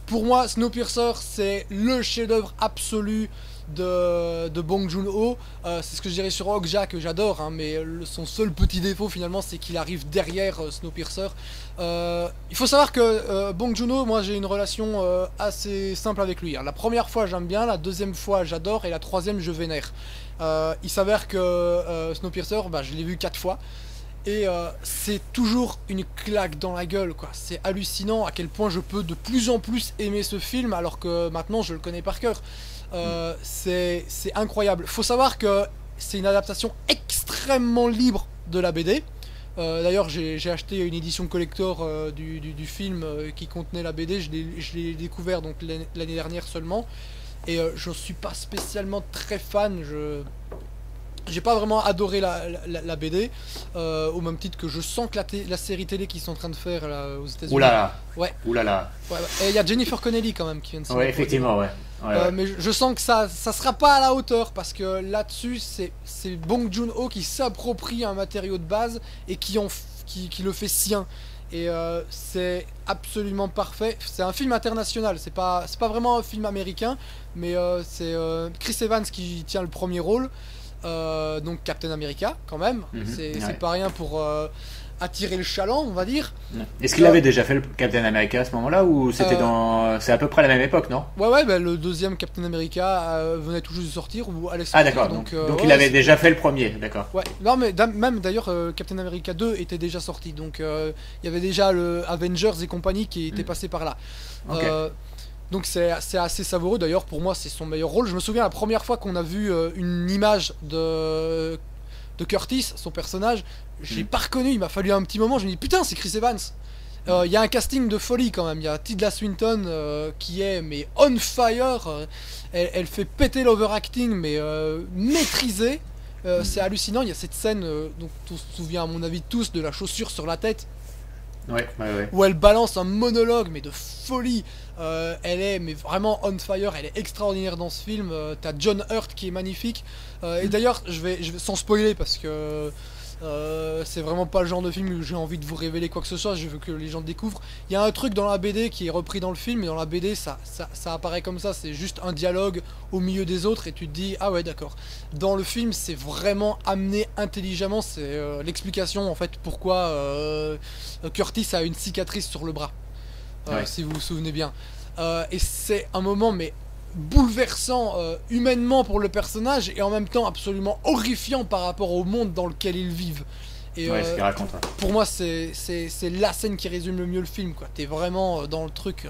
Pour moi, Snowpiercer, c'est le chef-d'œuvre absolu de Bong Joon-ho. C'est ce que je dirais sur Okja, que j'adore, mais son seul petit défaut finalement, c'est qu'il arrive derrière Snowpiercer. Il faut savoir que Bong Joon-ho, moi j'ai une relation assez simple avec lui. La première fois j'aime bien, la deuxième fois j'adore et la troisième je vénère. Il s'avère que Snowpiercer, je l'ai vu 4 fois. Et c'est toujours une claque dans la gueule, quoi. C'est hallucinant à quel point je peux de plus en plus aimer ce film alors que maintenant je le connais par cœur. C'est incroyable. Faut savoir que c'est une adaptation extrêmement libre de la BD. D'ailleurs, j'ai acheté une édition collector du film qui contenait la BD. Je l'ai découvert donc l'année dernière seulement. Et je suis pas spécialement très fan. J'ai pas vraiment adoré la BD, au même titre que je sens que la série télé qu'ils sont en train de faire là, aux États-Unis. Oulala. Ouais. Oulala. Ouais. Et il y a Jennifer Connelly quand même qui vient de Ouais, effectivement, ouais. Mais je sens que ça sera pas à la hauteur parce que là-dessus, c'est Bong Joon-ho qui s'approprie un matériau de base et qui le fait sien. Et c'est absolument parfait. C'est un film international, c'est pas vraiment un film américain, mais c'est Chris Evans qui tient le premier rôle. Donc Captain America quand même, c'est pas rien pour attirer le chaland, on va dire. Est-ce qu'il avait déjà fait le Captain America à ce moment-là ou c'était c'est à peu près la même époque, non? Ouais, bah, le deuxième Captain America venait tout juste de sortir ou allait sortir. Ah d'accord, donc il avait déjà fait le premier, d'accord. Ouais, non mais même d'ailleurs Captain America 2 était déjà sorti, donc il y avait déjà le Avengers et compagnie qui était passé par là. Okay. Donc c'est assez savoureux, d'ailleurs pour moi c'est son meilleur rôle. Je me souviens la première fois qu'on a vu une image de Curtis, son personnage, je l'ai pas reconnu, il m'a fallu un petit moment, je me dis putain c'est Chris Evans. Il y a un casting de folie quand même, il y a Tilda Swinton qui est mais on fire, elle fait péter l'overacting mais maîtrisée. C'est hallucinant, il y a cette scène dont on se souvient à mon avis tous, de la chaussure sur la tête. Ouais. Où elle balance un monologue mais de folie. Elle est mais vraiment on fire, elle est extraordinaire dans ce film. T'as John Hurt qui est magnifique. Et d'ailleurs, je vais sans spoiler parce que c'est vraiment pas le genre de film où j'ai envie de vous révéler quoi que ce soit, je veux que les gens le découvrent. Il y a un truc dans la BD qui est repris dans le film, et dans la BD ça apparaît comme ça, c'est juste un dialogue au milieu des autres et tu te dis ah ouais d'accord. Dans le film c'est vraiment amené intelligemment, c'est l'explication en fait pourquoi Curtis a une cicatrice sur le bras, si vous vous souvenez bien. Et c'est un moment mais bouleversant humainement pour le personnage et en même temps absolument horrifiant par rapport au monde dans lequel ils vivent. Et ce qu'il raconte, pour moi c'est la scène qui résume le mieux le film quoi. T'es vraiment dans le truc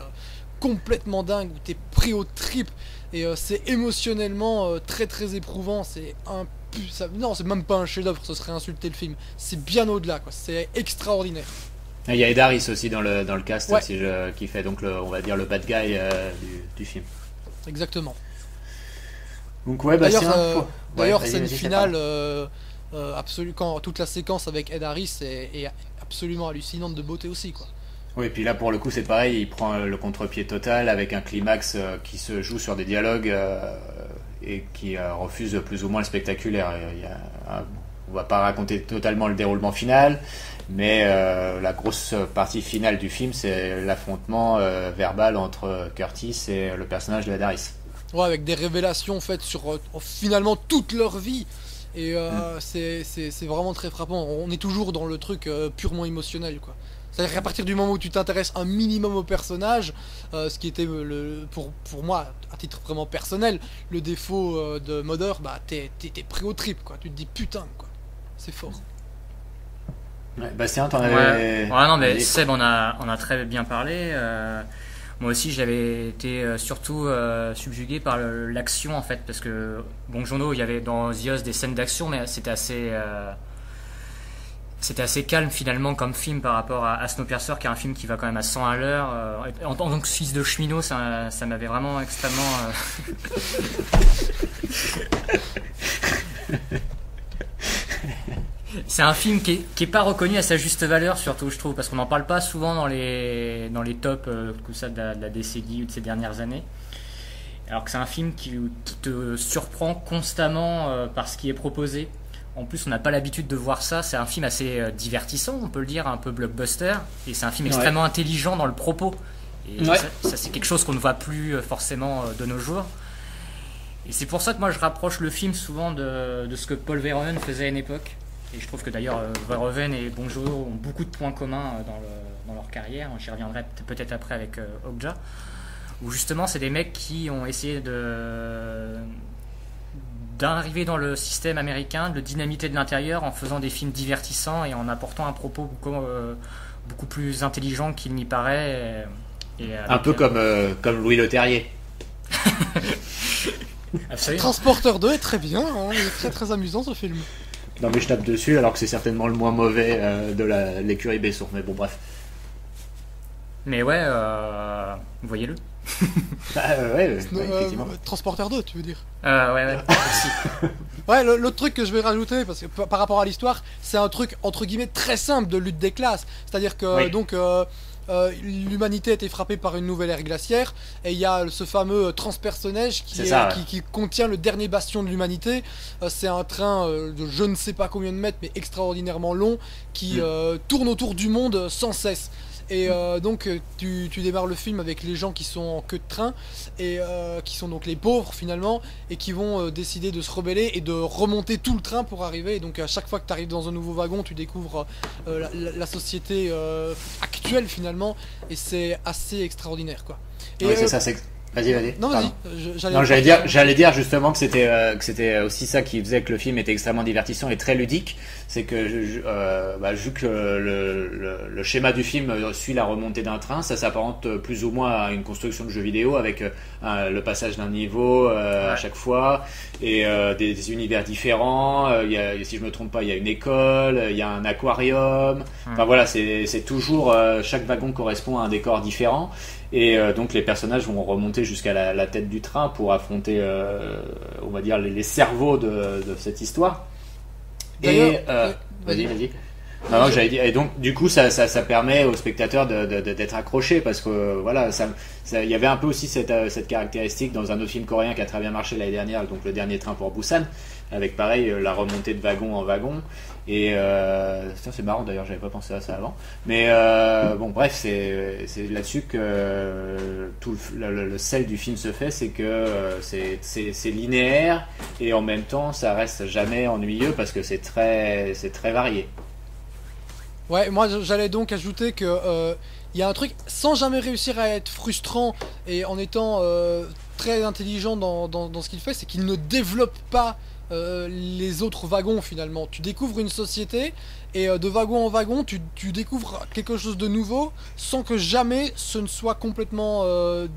complètement dingue où t'es pris aux tripes et c'est émotionnellement très très éprouvant. Non, c'est même pas un chef-d'œuvre, ce serait insulter le film. C'est bien au-delà quoi, c'est extraordinaire. Il y a Ed Harris aussi dans le cast qui fait donc on va dire le bad guy du film. Exactement. Donc ouais, bah d'ailleurs c'est une finale absolue, quand toute la séquence avec Ed Harris est absolument hallucinante de beauté aussi quoi. Oui, et puis là pour le coup c'est pareil, il prend le contre-pied total avec un climax qui se joue sur des dialogues et qui refuse plus ou moins le spectaculaire. On va pas raconter totalement le déroulement final, mais la grosse partie finale du film, c'est l'affrontement verbal entre Curtis et le personnage de Ed Harris. Ouais, avec des révélations faites sur finalement toute leur vie. Et c'est vraiment très frappant. On est toujours dans le truc purement émotionnel, quoi. C'est-à-dire qu'à partir du moment où tu t'intéresses un minimum au personnage, ce qui était pour moi, à titre vraiment personnel, le défaut de Mother, bah t'es pris au trip, quoi. Tu te dis putain, quoi. C'est fort. Ouais, Bastien, t'en avais... Ouais, non, mais Seb, on a très bien parlé. Moi aussi, j'avais été surtout subjugué par l'action, en fait, parce que Bong Joon-ho, il y avait dans The Oz des scènes d'action, mais c'était assez calme finalement comme film par rapport à Snowpiercer, qui est un film qui va quand même à 100 à l'heure. En tant que fils de cheminot, ça m'avait vraiment extrêmement... C'est un film qui est pas reconnu à sa juste valeur, surtout je trouve, parce qu'on n'en parle pas souvent dans les tops tout ça de la décennie ou de ces dernières années. Alors que c'est un film qui te surprend constamment par ce qui est proposé. En plus, on n'a pas l'habitude de voir ça. C'est un film assez divertissant, on peut le dire, un peu blockbuster, et c'est un film extrêmement intelligent dans le propos. Et ça c'est quelque chose qu'on ne voit plus forcément de nos jours. Et c'est pour ça que moi je rapproche le film souvent de ce que Paul Verhoeven faisait à une époque. Et je trouve que d'ailleurs Verhoeven et Bong Joon-ho ont beaucoup de points communs dans leur carrière. J'y reviendrai peut-être après avec Okja, où justement c'est des mecs qui ont essayé d'arriver dans le système américain, de le dynamiter de l'intérieur en faisant des films divertissants et en apportant un propos beaucoup plus intelligent qu'il n'y paraît. Un peu comme Louis Leterrier. Absolument. Transporteur 2 est très bien, hein, il est très très amusant ce film. Non mais je tape dessus alors que c'est certainement le moins mauvais de l'écurie Besson, mais bon bref. Mais ouais, voyez-le. Effectivement. Transporteur 2 tu veux dire. Ouais, aussi. Ouais, l'autre truc que je vais rajouter, parce que par rapport à l'histoire, c'est un truc entre guillemets très simple de lutte des classes. C'est-à-dire que l'humanité a été frappée par une nouvelle ère glaciaire et il y a ce fameux transpersonnage qui contient le dernier bastion de l'humanité. C'est un train de je ne sais pas combien de mètres mais extraordinairement long qui tourne autour du monde sans cesse. Et donc tu démarres le film avec les gens qui sont en queue de train et qui sont donc les pauvres finalement et qui vont décider de se rebeller et de remonter tout le train pour arriver. Et donc à chaque fois que tu arrives dans un nouveau wagon, tu découvres la société actuelle finalement, et c'est assez extraordinaire quoi. Et oui, c'est ça, c'est... Vas-y. Non, vas-y. Non, j'allais dire justement que c'était aussi ça qui faisait que le film était extrêmement divertissant et très ludique. C'est que vu que le schéma du film suit la remontée d'un train, ça s'apparente plus ou moins à une construction de jeu vidéo avec le passage d'un niveau à chaque fois et des univers différents. Si je me trompe pas, il y a une école, il y a un aquarium. Enfin voilà, c'est toujours chaque wagon correspond à un décor différent. Et donc les personnages vont remonter jusqu'à la tête du train pour affronter, on va dire, les cerveaux de cette histoire. Et vas-y. Non, j'allais dire. Et donc du coup ça permet aux spectateurs d'être accrochés parce que voilà, il y avait un peu aussi cette caractéristique dans un autre film coréen qui a très bien marché l'année dernière, donc Le Dernier Train pour Busan, avec pareil la remontée de wagon en wagon. Et c'est marrant d'ailleurs, j'avais pas pensé à ça avant. Mais bon, bref, c'est là-dessus que tout le sel du film se fait, c'est que c'est linéaire et en même temps ça reste jamais ennuyeux parce que c'est très varié. Ouais, moi j'allais donc ajouter que il y a un truc, sans jamais réussir à être frustrant et en étant très intelligent dans ce qu'il fait, c'est qu'il ne développe pas les autres wagons finalement. Tu découvres une société et de wagon en wagon tu découvres quelque chose de nouveau sans que jamais ce ne soit complètement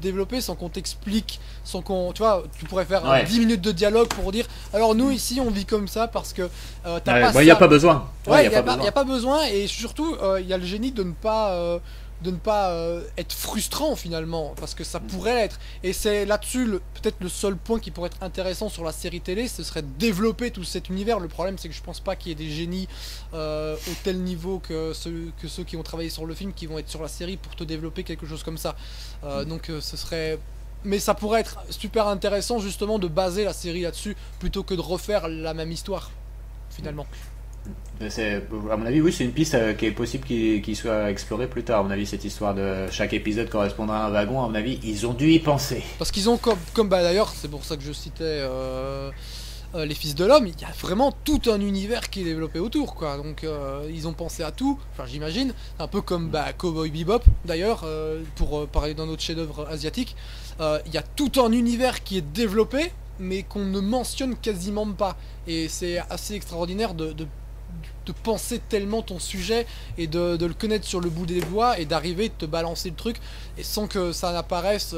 développé, sans qu'on t'explique, sans qu'on, tu vois, tu pourrais faire 10 minutes de dialogue pour dire alors nous ici on vit comme ça parce que t'as pas ça. Il n'y a pas besoin. Ouais, il n'y a pas besoin, et surtout il y a le génie de ne pas être frustrant finalement, parce que ça pourrait l'être. Et c'est là-dessus peut-être le seul point qui pourrait être intéressant sur la série télé, ce serait de développer tout cet univers. Le problème c'est que je pense pas qu'il y ait des génies au tel niveau que ceux qui ont travaillé sur le film qui vont être sur la série pour te développer quelque chose comme ça. Donc ce serait... Mais ça pourrait être super intéressant justement de baser la série là-dessus plutôt que de refaire la même histoire finalement. À mon avis, oui, c'est une piste qui est possible qu'il soit explorée plus tard. À mon avis, cette histoire de chaque épisode correspondra à un wagon, à mon avis, ils ont dû y penser. Parce qu'ils ont comme d'ailleurs, c'est pour ça que je citais les Fils de l'Homme, il y a vraiment tout un univers qui est développé autour, quoi. Donc ils ont pensé à tout, enfin j'imagine, un peu comme Cowboy Bebop d'ailleurs, pour parler d'un autre chef-d'œuvre asiatique. Il y a tout un univers qui est développé, mais qu'on ne mentionne quasiment pas. Et c'est assez extraordinaire de penser tellement ton sujet et de le connaître sur le bout des doigts et d'arriver de te balancer le truc et sans que ça n'apparaisse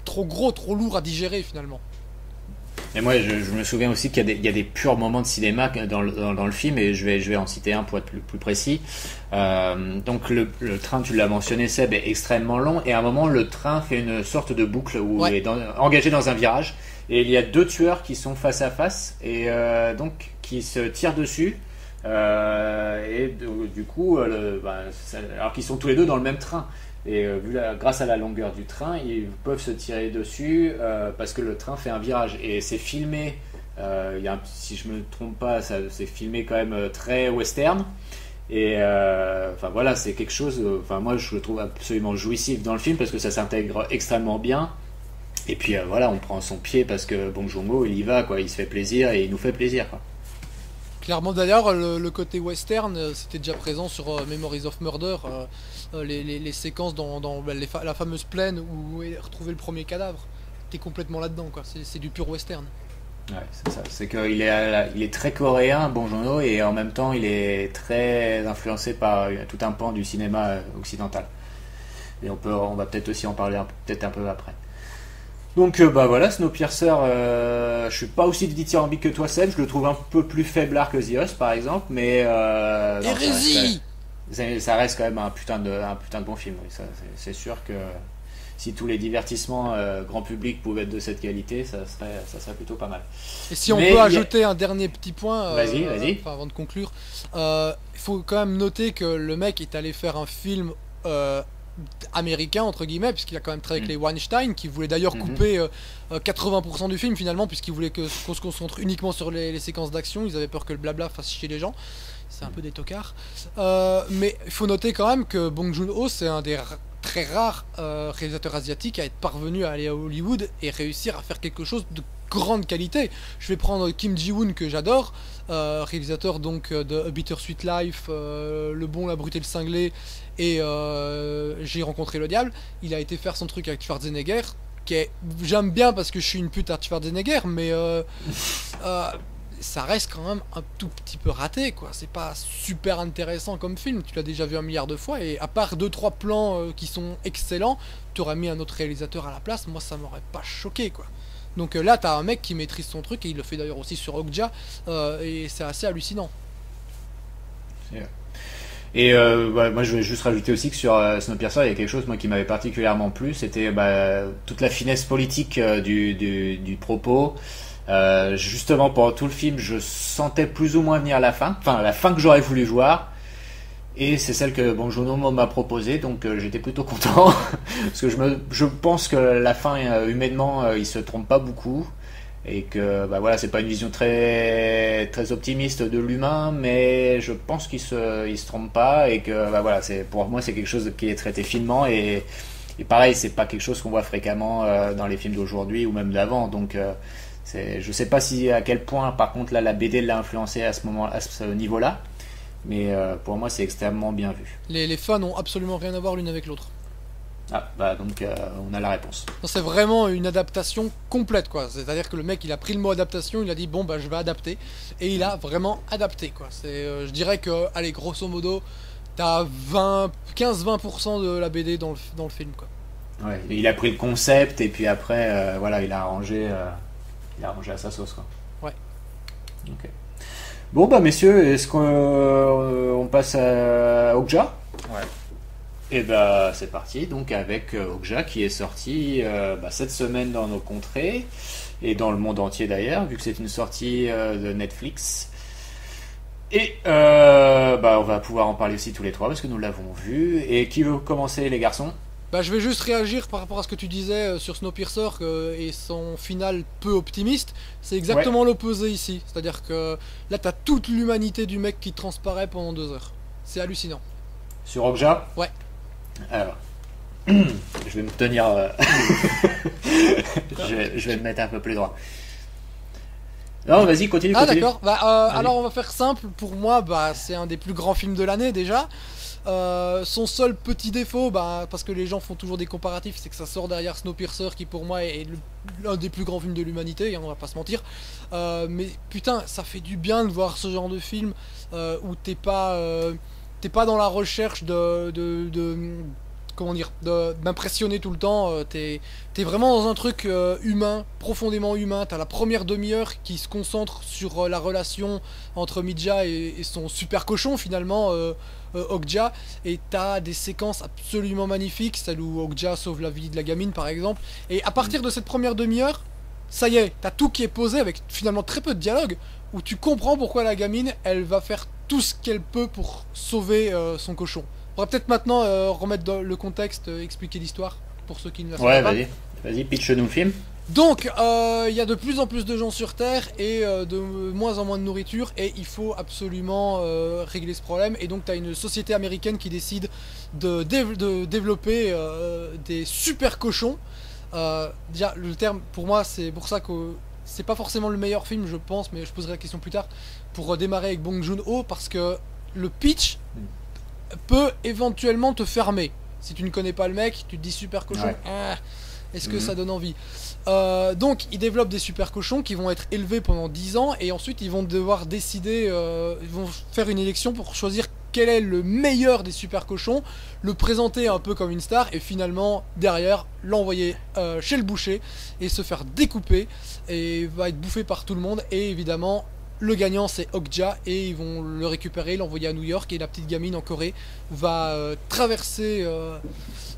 trop gros, trop lourd à digérer finalement. Et moi je me souviens aussi qu'il y a des purs moments de cinéma dans le film, et je vais en citer un pour être plus précis. Donc le train, tu l'as mentionné Seb, est extrêmement long, et à un moment le train fait une sorte de boucle où il est engagé dans un virage, et il y a deux tueurs qui sont face à face et donc qui se tirent dessus. Et du coup alors qu'ils sont tous les deux dans le même train, et grâce à la longueur du train ils peuvent se tirer dessus parce que le train fait un virage, et c'est filmé si je me trompe pas, c'est filmé quand même très western, et voilà, c'est quelque chose, moi je le trouve absolument jouissif dans le film parce que ça s'intègre extrêmement bien. Et puis on prend son pied parce que Bong Joon-ho il y va, quoi, il se fait plaisir et il nous fait plaisir, quoi. Clairement, d'ailleurs, le côté western, c'était déjà présent sur Memories of Murder, les séquences dans la fameuse plaine où est retrouvé le premier cadavre. T'es complètement là-dedans, quoi. C'est du pur western. Ouais, c'est ça. C'est qu'il est très coréen, Bong Joon-ho, et en même temps, il est très influencé par tout un pan du cinéma occidental. Et on va peut-être aussi en parler peut-être un peu après. Donc voilà, Snowpiercer, je suis pas aussi dithyrambique que toi Seb, je le trouve un peu plus faiblard que The Host par exemple, mais Hérésie, ça reste quand même un putain de bon film, oui. Ça, c'est sûr que si tous les divertissements grand public pouvaient être de cette qualité, ça serait plutôt pas mal. Et si on peut ajouter un dernier petit point, vas-y. Avant de conclure, il faut quand même noter que le mec est allé faire un film américain entre guillemets, puisqu'il a quand même travaillé avec les Weinstein, qui voulaient d'ailleurs couper 80% du film finalement, puisqu'ils voulaient qu'on se concentre uniquement sur les séquences d'action. Ils avaient peur que le blabla fasse chier les gens. C'est un peu des tocards. Mais il faut noter quand même que Bong Joon-ho, c'est un des très rares réalisateurs asiatiques à être parvenu à aller à Hollywood et réussir à faire quelque chose de grande qualité. Je vais prendre Kim Ji-woon, que j'adore, réalisateur donc de A Bittersweet Life, Le Bon, la Brute et le Cinglé, et J'ai rencontré le diable. Il a été faire son truc avec Schwarzenegger, j'aime bien parce que je suis une pute à Schwarzenegger, mais ça reste quand même un tout petit peu raté, quoi. C'est pas super intéressant comme film, tu l'as déjà vu un milliard de fois, et à part 2-3 plans qui sont excellents, tu aurais mis un autre réalisateur à la place, moi ça m'aurait pas choqué, quoi. Donc là t'as un mec qui maîtrise son truc, et il le fait d'ailleurs aussi sur Okja, et c'est assez hallucinant. Et moi je vais juste rajouter aussi que sur Snowpiercer il y a quelque chose moi qui m'avait particulièrement plu, c'était toute la finesse politique du propos. Justement pendant tout le film je sentais plus ou moins venir la fin que j'aurais voulu voir, et c'est celle que Bong Joon-ho m'a proposée, donc j'étais plutôt content parce que je pense que la fin humainement il se trompe pas beaucoup, et que voilà, c'est pas une vision très très optimiste de l'humain, mais je pense qu'il se trompe pas, et que voilà, pour moi c'est quelque chose qui est traité finement, et pareil, c'est pas quelque chose qu'on voit fréquemment dans les films d'aujourd'hui ou même d'avant, donc je sais pas à quel point par contre là la BD l'a influencé à ce niveau-là, mais pour moi c'est extrêmement bien vu. Les fans n'ont absolument rien à voir l'une avec l'autre. Donc on a la réponse. C'est vraiment une adaptation complète, quoi. C'est-à-dire que le mec il a pris le mot adaptation, il a dit bon je vais adapter, et il a vraiment adapté, quoi. Je dirais que, allez, grosso modo, t'as 15-20% de la BD dans le film, quoi. Ouais, il a pris le concept et puis après voilà, il a arrangé à sa sauce, quoi. Ouais. Ok. Bon messieurs, est-ce qu'on passe à Okja? Ouais. Et c'est parti, donc avec Okja qui est sorti cette semaine dans nos contrées et dans le monde entier d'ailleurs, vu que c'est une sortie de Netflix. Et on va pouvoir en parler aussi tous les trois parce que nous l'avons vu. Et qui veut commencer, les garçons? Je vais juste réagir par rapport à ce que tu disais sur Snowpiercer et son final peu optimiste. C'est exactement l'opposé ici. C'est-à-dire que là, t'as toute l'humanité du mec qui transparaît pendant 2 heures. C'est hallucinant. Sur Okja? Ouais. Alors, je vais me tenir... je vais me mettre un peu plus droit. Non, vas-y, continue. D'accord. Alors, on va faire simple. Pour moi, c'est un des plus grands films de l'année, déjà. Son seul petit défaut, parce que les gens font toujours des comparatifs, c'est que ça sort derrière Snowpiercer, qui pour moi est l'un des plus grands films de l'humanité, on va pas se mentir. Mais putain, ça fait du bien de voir ce genre de film où t'es pas dans la recherche comment dire, d'impressionner tout le temps. T'es vraiment dans un truc humain, profondément humain. T'as la première demi-heure qui se concentre sur la relation entre Midja et son super cochon finalement, Okja, et t'as des séquences absolument magnifiques, celle où Okja sauve la vie de la gamine par exemple, et à partir de cette première demi-heure, ça y est, t'as tout qui est posé avec finalement très peu de dialogue, où tu comprends pourquoi la gamine, elle va faire tout ce qu'elle peut pour sauver son cochon. On va peut-être maintenant remettre dans le contexte, expliquer l'histoire pour ceux qui ne la savent pas. Vas-y, pitch-nous le film. Donc, il y a de plus en plus de gens sur Terre et de moins en moins de nourriture, et il faut absolument régler ce problème. Et donc, tu as une société américaine qui décide de développer des super cochons. Déjà, le terme, pour moi, c'est pour ça que c'est pas forcément le meilleur film, je pense, mais je poserai la question plus tard, pour démarrer avec Bong Joon-ho, parce que le pitch peut éventuellement te fermer. Si tu ne connais pas le mec, tu te dis super cochon, est-ce que ça donne envie? Donc ils développent des super cochons qui vont être élevés pendant 10 ans, et ensuite ils vont devoir décider, ils vont faire une élection pour choisir quel est le meilleur des super cochons, le présenter un peu comme une star, et finalement derrière l'envoyer chez le boucher et se faire découper, et va être bouffé par tout le monde. Et évidemment le gagnant c'est Okja, et ils vont le récupérer, l'envoyer à New York, et la petite gamine en Corée va traverser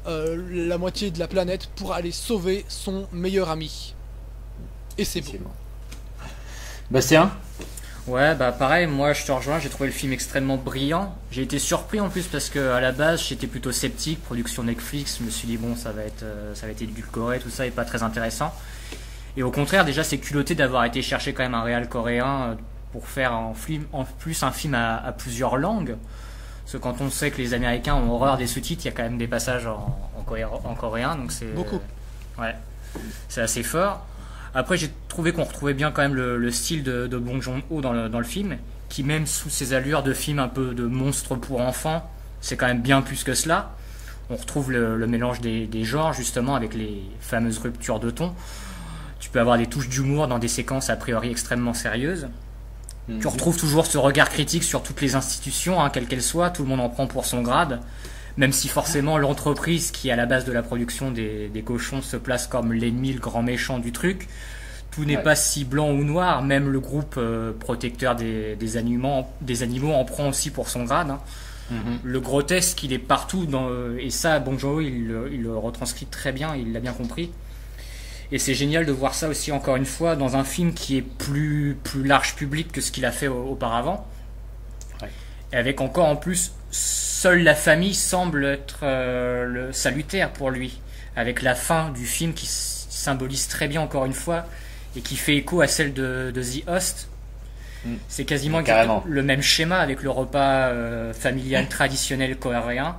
la moitié de la planète pour aller sauver son meilleur ami. Et c'est beau. Bastien? Ouais, bah pareil, moi je te rejoins, j'ai trouvé le film extrêmement brillant. J'ai été surpris en plus parce que à la base j'étais plutôt sceptique, production Netflix, je me suis dit bon ça va être édulcoré tout ça et pas très intéressant. Et au contraire déjà c'est culotté d'avoir été chercher quand même un réal coréen pour faire en plus un film à plusieurs langues. Parce que quand on sait que les Américains ont horreur des sous-titres, il y a quand même des passages en coréen, donc c'est... Beaucoup. Ouais, c'est assez fort. Après, j'ai trouvé qu'on retrouvait bien quand même le style de Bong Joon-ho dans le film, qui même sous ses allures de film un peu de monstre pour enfants, c'est quand même bien plus que cela. On retrouve le mélange des genres, justement, avec les fameuses ruptures de ton. Tu peux avoir des touches d'humour dans des séquences a priori extrêmement sérieuses. Tu retrouves toujours ce regard critique sur toutes les institutions, hein, quelles qu'elles soient, tout le monde en prend pour son grade. Même si forcément l'entreprise qui est à la base de la production des cochons se place comme l'ennemi, le grand méchant du truc, tout n'est pas si blanc ou noir, même le groupe protecteur des animaux en prend aussi pour son grade. Hein. Le grotesque il est partout, et ça Bong Joon-ho il le retranscrit très bien, il l'a bien compris. Et c'est génial de voir ça aussi encore une fois dans un film qui est plus large public que ce qu'il a fait auparavant. Ouais. Et avec encore en plus seule la famille semble être le salutaire pour lui, avec la fin du film qui symbolise très bien encore une fois et qui fait écho à celle de The Host. C'est quasiment le même schéma avec le repas familial traditionnel coréen.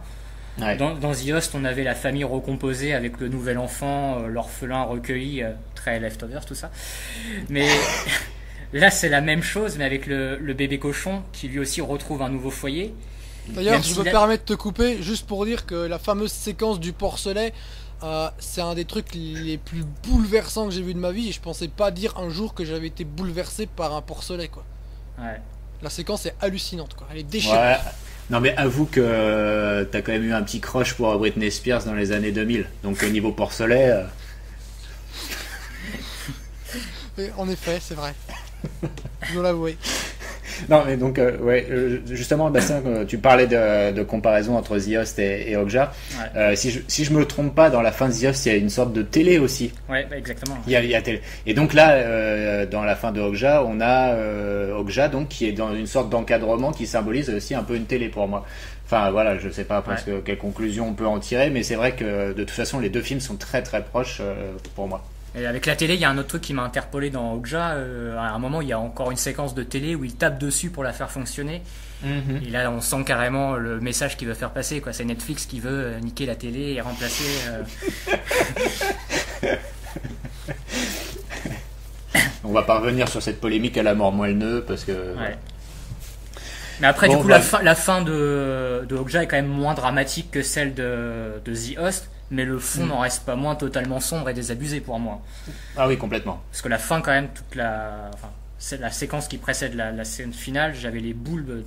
Ouais. Dans The Host, on avait la famille recomposée avec le nouvel enfant, l'orphelin recueilli, très leftovers, tout ça. Mais là, c'est la même chose, mais avec le bébé cochon qui lui aussi retrouve un nouveau foyer. D'ailleurs, je me permets de te couper juste pour dire que la fameuse séquence du porcelet, c'est un des trucs les plus bouleversants que j'ai vu de ma vie. Et je pensais pas dire un jour que j'avais été bouleversé par un porcelet, quoi. Ouais. La séquence est hallucinante, quoi. Elle est déchirante. Ouais. Non mais avoue que t'as quand même eu un petit crush pour Britney Spears dans les années 2000. Donc au niveau porcelet... En effet, c'est vrai. Je dois l'avouer. Non mais donc justement Bastien, tu parlais de comparaison entre The Host et Okja. Ouais. Si je me trompe pas, dans la fin de The Host il y a une sorte de télé aussi. Ouais, exactement. Il y a télé. Et donc là dans la fin de Okja on a Okja donc qui est dans une sorte d'encadrement qui symbolise aussi un peu une télé pour moi. Enfin voilà, je sais pas parce que quelle conclusion on peut en tirer, mais c'est vrai que de toute façon les deux films sont très très proches pour moi. Et avec la télé, il y a un autre truc qui m'a interpellé dans Okja. À un moment, il y a encore une séquence de télé où il tape dessus pour la faire fonctionner. Et là, on sent carrément le message qu'il veut faire passer, quoi. C'est Netflix qui veut niquer la télé et remplacer. On va pas revenir sur cette polémique à la mort moelleux parce que. Ouais. Mais après, du coup, la fin de Okja est quand même moins dramatique que celle de The Host. Mais le fond n'en reste pas moins totalement sombre et désabusé pour moi. Ah oui, complètement. Parce que la fin, quand même, c'est la séquence qui précède la scène finale, j'avais les boules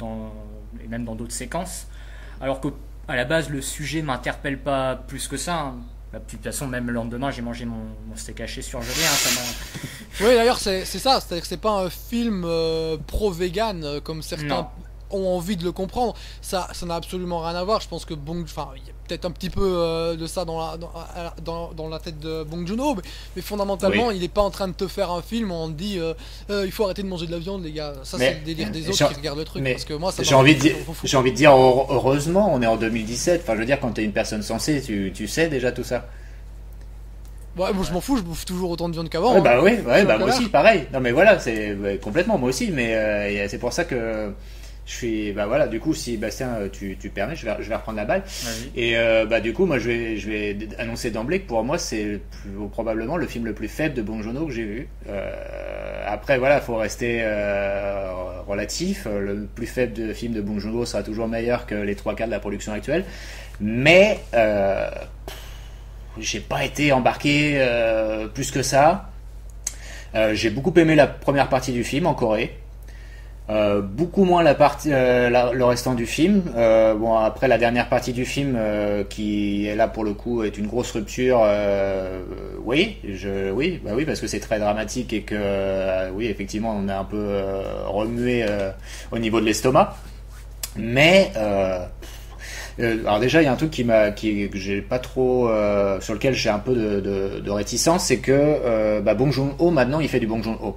et même dans d'autres séquences. Alors que à la base, le sujet m'interpelle pas plus que ça. Hein. De toute façon, même le lendemain, j'ai mangé mon steak haché surgelé. Oui, d'ailleurs, c'est ça. C'est-à-dire que c'est pas un film pro-vegan comme certains ont envie de le comprendre. Ça n'a absolument rien à voir. Je pense que il y a peut-être un petit peu de ça dans la tête de Bong Joon-ho, mais fondamentalement, il est pas en train de te faire un film où on te dit il faut arrêter de manger de la viande, les gars. Ça, c'est le délire des autres qui regardent le truc. Parce que moi, j'ai envie de dire heureusement, on est en 2017. Enfin, je veux dire, quand t'es une personne sensée, tu sais déjà tout ça. Ouais, moi je m'en fous, je bouffe toujours autant de viande qu'avant. Ouais, moi aussi, pareil. Non mais voilà, c'est complètement moi aussi, mais c'est pour ça que je suis du coup si Bastien tu permets, je vais reprendre la balle. Et du coup moi je vais annoncer d'emblée que pour moi c'est probablement le film le plus faible de Bong Joon-ho que j'ai vu. Après voilà, faut rester relatif. Le plus faible film de Bong Joon-ho sera toujours meilleur que les 3/4 de la production actuelle, mais j'ai pas été embarqué plus que ça. J'ai beaucoup aimé la première partie du film en Corée. Beaucoup moins le restant du film. Après la dernière partie du film qui est là pour le coup est une grosse rupture. Oui, parce que c'est très dramatique et que oui effectivement on est un peu remué au niveau de l'estomac. Mais alors déjà il y a un truc que j'ai pas trop sur lequel j'ai un peu de réticence, c'est que Bong Joon-ho maintenant il fait du Bong Joon-ho.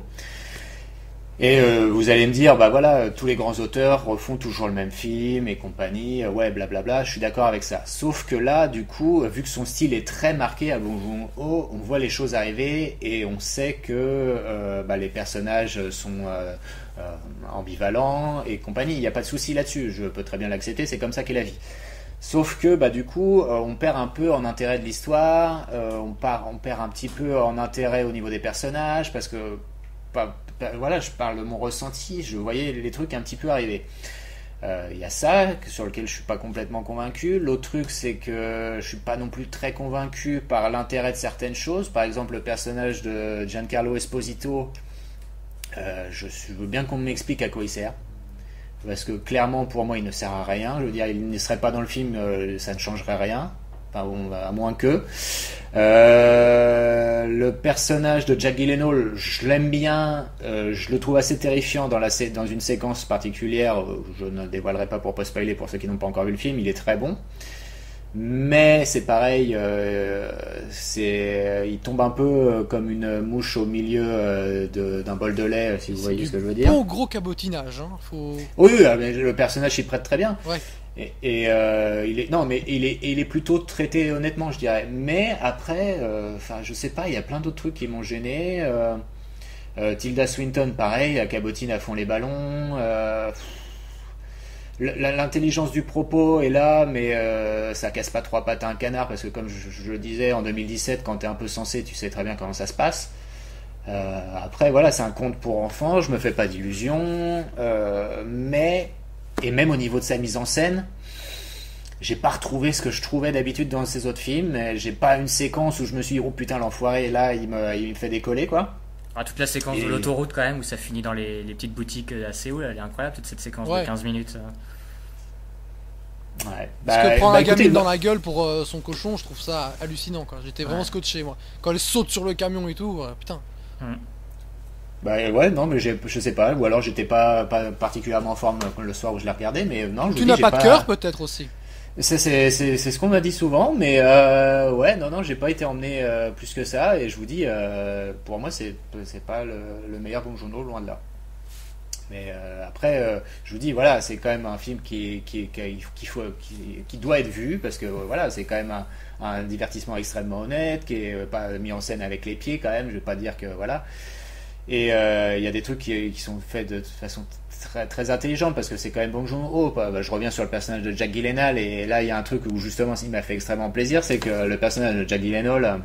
Et vous allez me dire, bah voilà, tous les grands auteurs refont toujours le même film et compagnie, ouais, blablabla, je suis d'accord avec ça. Sauf que là, du coup, vu que son style est très marqué à Bong Joon-ho, on voit les choses arriver et on sait que les personnages sont ambivalents et compagnie. Il n'y a pas de souci là-dessus, je peux très bien l'accepter, c'est comme ça qu'est la vie. Sauf que du coup, on perd un peu en intérêt de l'histoire, on perd un petit peu en intérêt au niveau des personnages, parce que voilà, je parle de mon ressenti, je voyais les trucs un petit peu arriver. Il y a ça sur lequel je suis pas complètement convaincu. L'autre truc, c'est que je suis pas non plus très convaincu par l'intérêt de certaines choses. Par exemple, le personnage de Giancarlo Esposito, je veux bien qu'on m'explique à quoi il sert. Parce que clairement, pour moi, il ne sert à rien. Je veux dire, il ne serait pas dans le film, ça ne changerait rien. Enfin, bon, à moins que. Le personnage de Jack Gyllenhaal, je l'aime bien. Je le trouve assez terrifiant dans une séquence particulière. Je ne dévoilerai pas pour pas spoiler pour ceux qui n'ont pas encore vu le film. Il est très bon. Mais c'est pareil, il tombe un peu comme une mouche au milieu d'un bol de lait, si vous voyez ce que je veux dire. Bon gros cabotinage, hein. Oui, mais le personnage s'y prête très bien. Ouais. Il est plutôt traité honnêtement, je dirais. Mais après, je sais pas, il y a plein d'autres trucs qui m'ont gêné. Tilda Swinton, pareil, elle cabotine à fond les ballons. L'intelligence du propos est là, mais ça casse pas trois pattes à un canard, parce que comme je le disais, en 2017, quand t'es un peu sensé, tu sais très bien comment ça se passe. Après, voilà, c'est un conte pour enfants, je me fais pas d'illusions, et même au niveau de sa mise en scène, j'ai pas retrouvé ce que je trouvais d'habitude dans ses autres films. J'ai pas une séquence où je me suis dit, oh putain, l'enfoiré, là, il me fait décoller, quoi. Toute la séquence de l'autoroute quand même, où ça finit dans les petites boutiques à Séoul, elle est incroyable, toute cette séquence de 15 minutes. Ouais. Parce que prendre la gamine dans la gueule pour son cochon, je trouve ça hallucinant, quoi. J'étais vraiment scotché, moi. Quand elle saute sur le camion et tout, putain. Ouais, non, mais je sais pas, ou alors j'étais pas particulièrement en forme le soir où je l'ai regardé, mais non, tu n'as pas de cœur, peut-être aussi. C'est ce qu'on m'a dit souvent, mais ouais, non, j'ai pas été emmené plus que ça, et je vous dis, pour moi, c'est pas le meilleur Bong Joon-ho, loin de là. Mais après, je vous dis, voilà, c'est quand même un film qui doit être vu, parce que voilà, c'est quand même un divertissement extrêmement honnête, qui est pas mis en scène avec les pieds quand même, je vais pas dire que voilà. Et il y a des trucs qui sont faits de façon très, très intelligente, parce que c'est quand même Bong Joon-ho. Je reviens sur le personnage de Jack Gyllenhaal, et là il y a un truc où justement il m'a fait extrêmement plaisir, c'est que le personnage de Jack Gyllenhaal a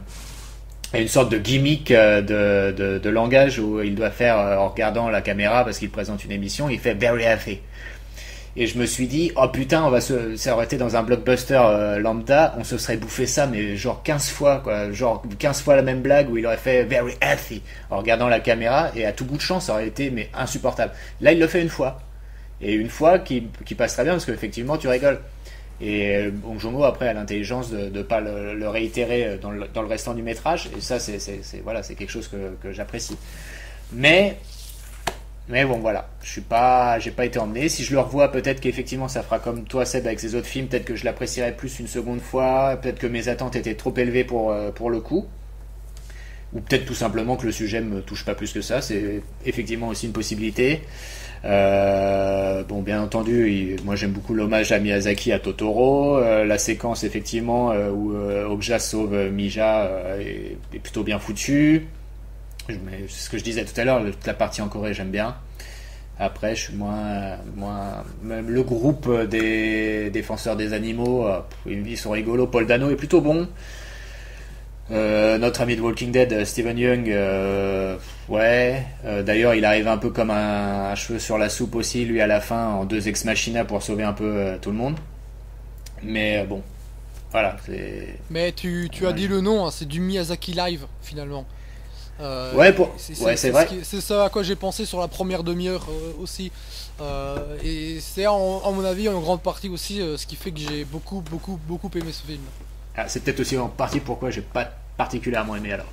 une sorte de gimmick de langage où il doit faire, en regardant la caméra parce qu'il présente une émission, il fait very happy. Et je me suis dit, oh putain, ça aurait été dans un blockbuster lambda, on se serait bouffé ça, mais genre 15 fois, quoi. Genre 15 fois la même blague où il aurait fait very happy en regardant la caméra, et à tout bout de champ, ça aurait été mais insupportable. Là, il le fait une fois. Et une fois qui passe très bien, parce qu'effectivement, tu rigoles. Et Bong Joon-ho, après, a l'intelligence de ne pas le réitérer dans le restant du métrage, et ça, c'est quelque chose que j'apprécie. Mais bon, voilà, j'ai pas été emmené. Si je le revois, peut-être qu'effectivement ça fera comme toi, Seb, avec ses autres films, peut-être que je l'apprécierai plus une seconde fois, peut-être que mes attentes étaient trop élevées pour le coup, ou peut-être tout simplement que le sujet me touche pas plus que ça, c'est effectivement aussi une possibilité. Bon, bien entendu, moi j'aime beaucoup l'hommage à Miyazaki, à Totoro, la séquence effectivement où Okja sauve Mija est plutôt bien foutue. C'est ce que je disais tout à l'heure, toute la partie en Corée j'aime bien. Après, je suis moins même le groupe des défenseurs des animaux, ils sont rigolos. Paul Dano est plutôt bon. Notre ami de Walking Dead, Steven Yeun, d'ailleurs il arrive un peu comme un cheveu sur la soupe aussi, lui, à la fin, en 2 ex machina pour sauver un peu tout le monde. Mais bon, voilà. Mais tu as dit le nom, hein, c'est du Miyazaki Live finalement. C'est vrai. C'est ça à quoi j'ai pensé sur la première demi-heure aussi. Et c'est en mon avis en grande partie aussi ce qui fait que j'ai beaucoup aimé ce film. C'est peut-être aussi en partie pourquoi j'ai pas particulièrement aimé alors.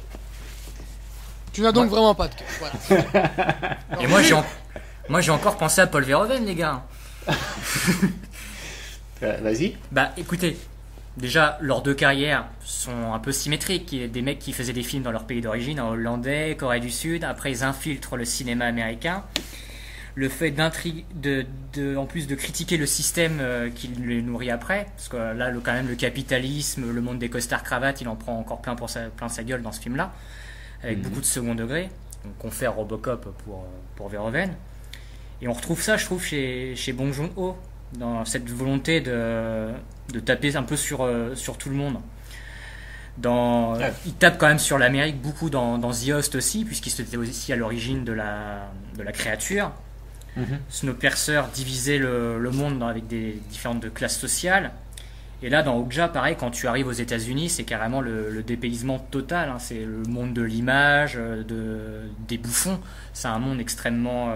Tu n'as donc vraiment pas de cœur. Voilà. Et moi j'ai encore pensé à Paul Verhoeven, les gars. Vas-y. Bah écoutez, déjà, leurs deux carrières sont un peu symétriques. Il y a des mecs qui faisaient des films dans leur pays d'origine, en hollandais, Corée du Sud. Après, ils infiltrent le cinéma américain. Le fait en plus de critiquer le système qui les nourrit après, parce que là, quand même, le capitalisme, le monde des costards cravates, il en prend encore plein sa gueule dans ce film-là, avec beaucoup de second degré. On confère Robocop pour Verhoeven. Et on retrouve ça, je trouve, chez Bong Joon-ho, dans cette volonté de taper un peu sur tout le monde. Il tape quand même sur l'Amérique beaucoup dans The Host aussi, puisqu'il était aussi à l'origine de la créature. Snowpiercer divisait le monde avec des différentes classes sociales. Et là, dans Okja, pareil, quand tu arrives aux États-Unis, c'est carrément le dépaysement total. Hein. C'est le monde de l'image, des bouffons. C'est un monde extrêmement.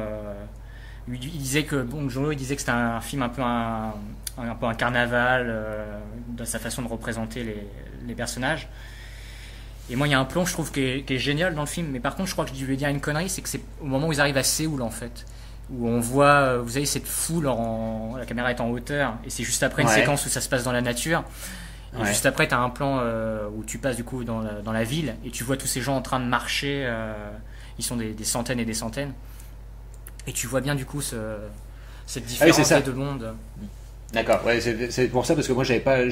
Il disait que il disait que c'était un film un peu un carnaval dans sa façon de représenter les personnages. Et moi, il y a un plan, je trouve, qui est génial dans le film. Mais par contre, je crois que je vais dire une connerie, c'est que c'est au moment où ils arrivent à Séoul, en fait, où on voit, vous avez cette foule, la caméra est en hauteur, et c'est juste après une séquence où ça se passe dans la nature. Et juste après, tu as un plan où tu passes du coup dans la ville, et tu vois tous ces gens en train de marcher. Ils sont des centaines et des centaines. Et tu vois bien du coup cette différence des deux mondes. D'accord, ouais, c'est pour ça, parce que moi j'ai pas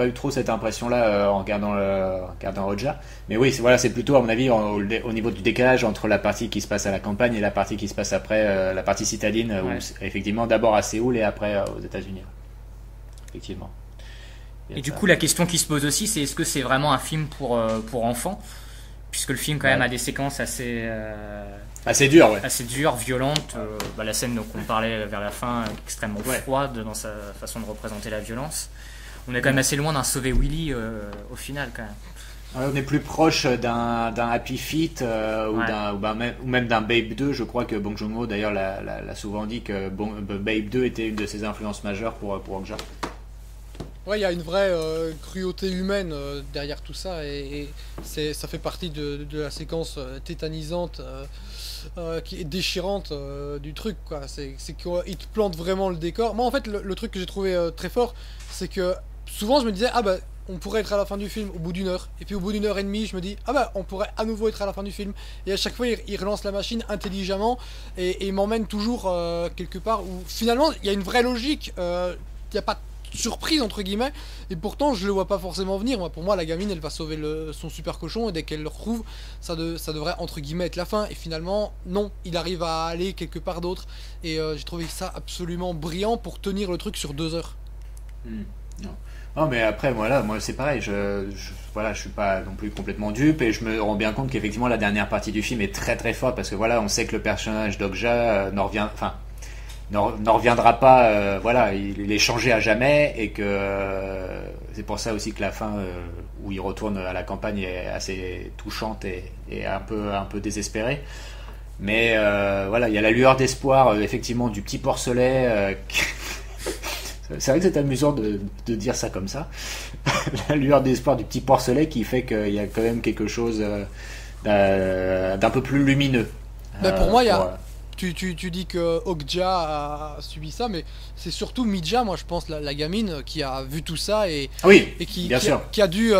eu trop cette impression-là en regardant Roger. Mais oui, c'est plutôt à mon avis au niveau du décalage entre la partie qui se passe à la campagne et la partie qui se passe après, la partie citadine, où effectivement d'abord à Séoul et après aux États-Unis. Effectivement. Et du coup, la question qui se pose aussi, c'est est-ce que c'est vraiment un film pour enfants, puisque le film quand même a des séquences assez dures, violentes. La scène dont on parlait vers la fin, extrêmement froide dans sa façon de représenter la violence. On est quand même assez loin d'un Sauver Willy au final, quand même. On est plus proche d'un Happy Feet ou même d'un Babe 2. Je crois que Bong Joon-ho d'ailleurs l'a souvent dit que Babe 2 était une de ses influences majeures pour Okja. Ouais, il y a une vraie cruauté humaine derrière tout ça, et ça fait partie de la séquence tétanisante qui est déchirante du truc, quoi. C'est qu'il te plante vraiment le décor. Moi, en fait, le truc que j'ai trouvé très fort, c'est que souvent je me disais, on pourrait être à la fin du film au bout d'une heure, et puis au bout d'une heure et demie, je me dis, on pourrait à nouveau être à la fin du film, et à chaque fois, il relance la machine intelligemment, et il m'emmène toujours quelque part où finalement, il y a une vraie logique, il n'y a pas de surprise entre guillemets, et pourtant je le vois pas forcément venir. Pour moi, la gamine, elle va sauver son super cochon, et dès qu'elle le retrouve, ça devrait entre guillemets être la fin, et finalement non, il arrive à aller quelque part d'autre, et j'ai trouvé ça absolument brillant pour tenir le truc sur 2 heures. Non, mais après moi c'est pareil, je suis pas non plus complètement dupe, et je me rends bien compte qu'effectivement la dernière partie du film est très très forte, parce que on sait que le personnage d'Okja n'en reviendra pas, il est changé à jamais, et que c'est pour ça aussi que la fin où il retourne à la campagne est assez touchante et un peu désespérée. Mais il y a la lueur d'espoir effectivement du petit porcelet. C'est vrai que c'est amusant de dire ça comme ça. La lueur d'espoir du petit porcelet qui fait qu'il y a quand même quelque chose d'un peu plus lumineux. Pour moi, il y a... Tu dis que Okja a subi ça, mais c'est surtout Mija, moi je pense, la gamine qui a vu tout ça et qui a dû...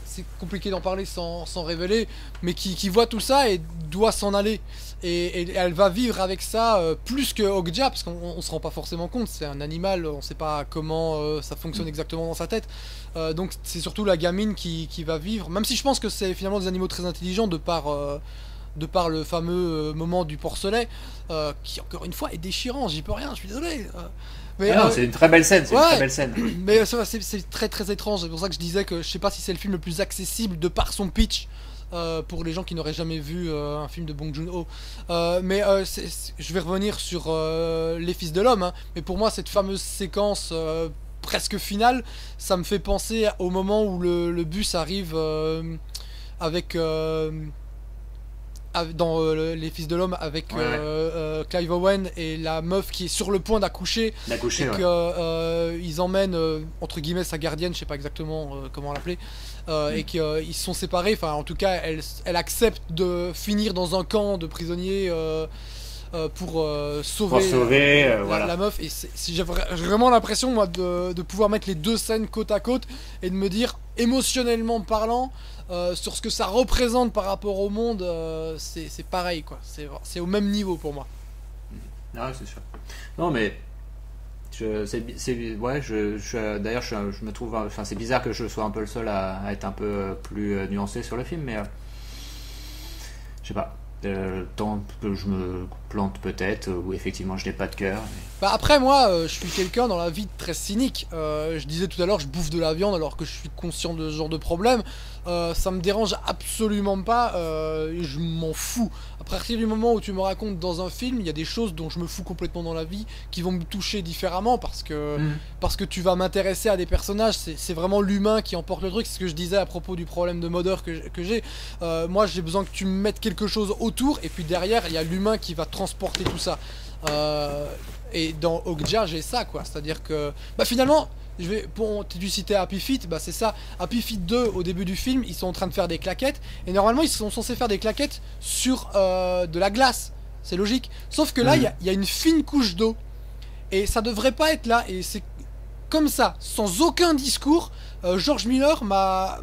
c'est compliqué d'en parler sans révéler, mais qui voit tout ça et doit s'en aller. Et elle va vivre avec ça plus que Okja, parce qu'on se rend pas forcément compte, c'est un animal, on sait pas comment ça fonctionne exactement dans sa tête. Donc c'est surtout la gamine qui va vivre, même si je pense que c'est finalement des animaux très intelligents de par le fameux moment du porcelet, qui encore une fois est déchirant, j'y peux rien, je suis désolé. Mais c'est une très belle scène, Mais c'est très très étrange, c'est pour ça que je disais que je sais pas si c'est le film le plus accessible de par son pitch, pour les gens qui n'auraient jamais vu un film de Bong Joon-ho. Je vais revenir sur Les Fils de l'Homme, mais pour moi cette fameuse séquence presque finale, ça me fait penser au moment où le bus arrive avec... dans Les Fils de l'Homme avec Clive Owen et la meuf qui est sur le point d'accoucher, et qu'ils emmènent entre guillemets sa gardienne, je sais pas exactement comment l'appeler, et qu'ils se sont séparés, enfin en tout cas elle accepte de finir dans un camp de prisonniers pour sauver, voilà. la meuf. Et j'ai vraiment l'impression, moi, de pouvoir mettre les deux scènes côte à côte et de me dire, émotionnellement parlant, sur ce que ça représente par rapport au monde, c'est pareil, quoi. C'est au même niveau pour moi. Ah, c'est sûr. Non, mais d'ailleurs, je me trouve, enfin, c'est bizarre que je sois un peu le seul à être un peu plus nuancé sur le film, mais je sais pas. Tant que je me plante peut-être, ou effectivement je n'ai pas de cœur. Mais... Bah après moi, je suis quelqu'un dans la vie très cynique. Je disais tout à l'heure, je bouffe de la viande alors que je suis conscient de ce genre de problème. Ça me dérange absolument pas, je m'en fous. À partir du moment où tu me racontes dans un film, il y a des choses dont je me fous complètement dans la vie qui vont me toucher différemment parce que tu vas m'intéresser à des personnages. C'est vraiment l'humain qui emporte le truc. C'est ce que je disais à propos du problème de modeur que j'ai. Moi j'ai besoin que tu me mettes quelque chose autour et puis derrière il y a l'humain qui va transporter tout ça. Et dans Okja j'ai ça, quoi. C'est-à-dire que finalement, tu citais Happy Feet, c'est ça. Happy Feet 2, au début du film, ils sont en train de faire des claquettes. Et normalement, ils sont censés faire des claquettes sur de la glace. C'est logique. Sauf que là, il y a une fine couche d'eau. Et ça devrait pas être là. Et c'est comme ça, sans aucun discours. George Miller m'a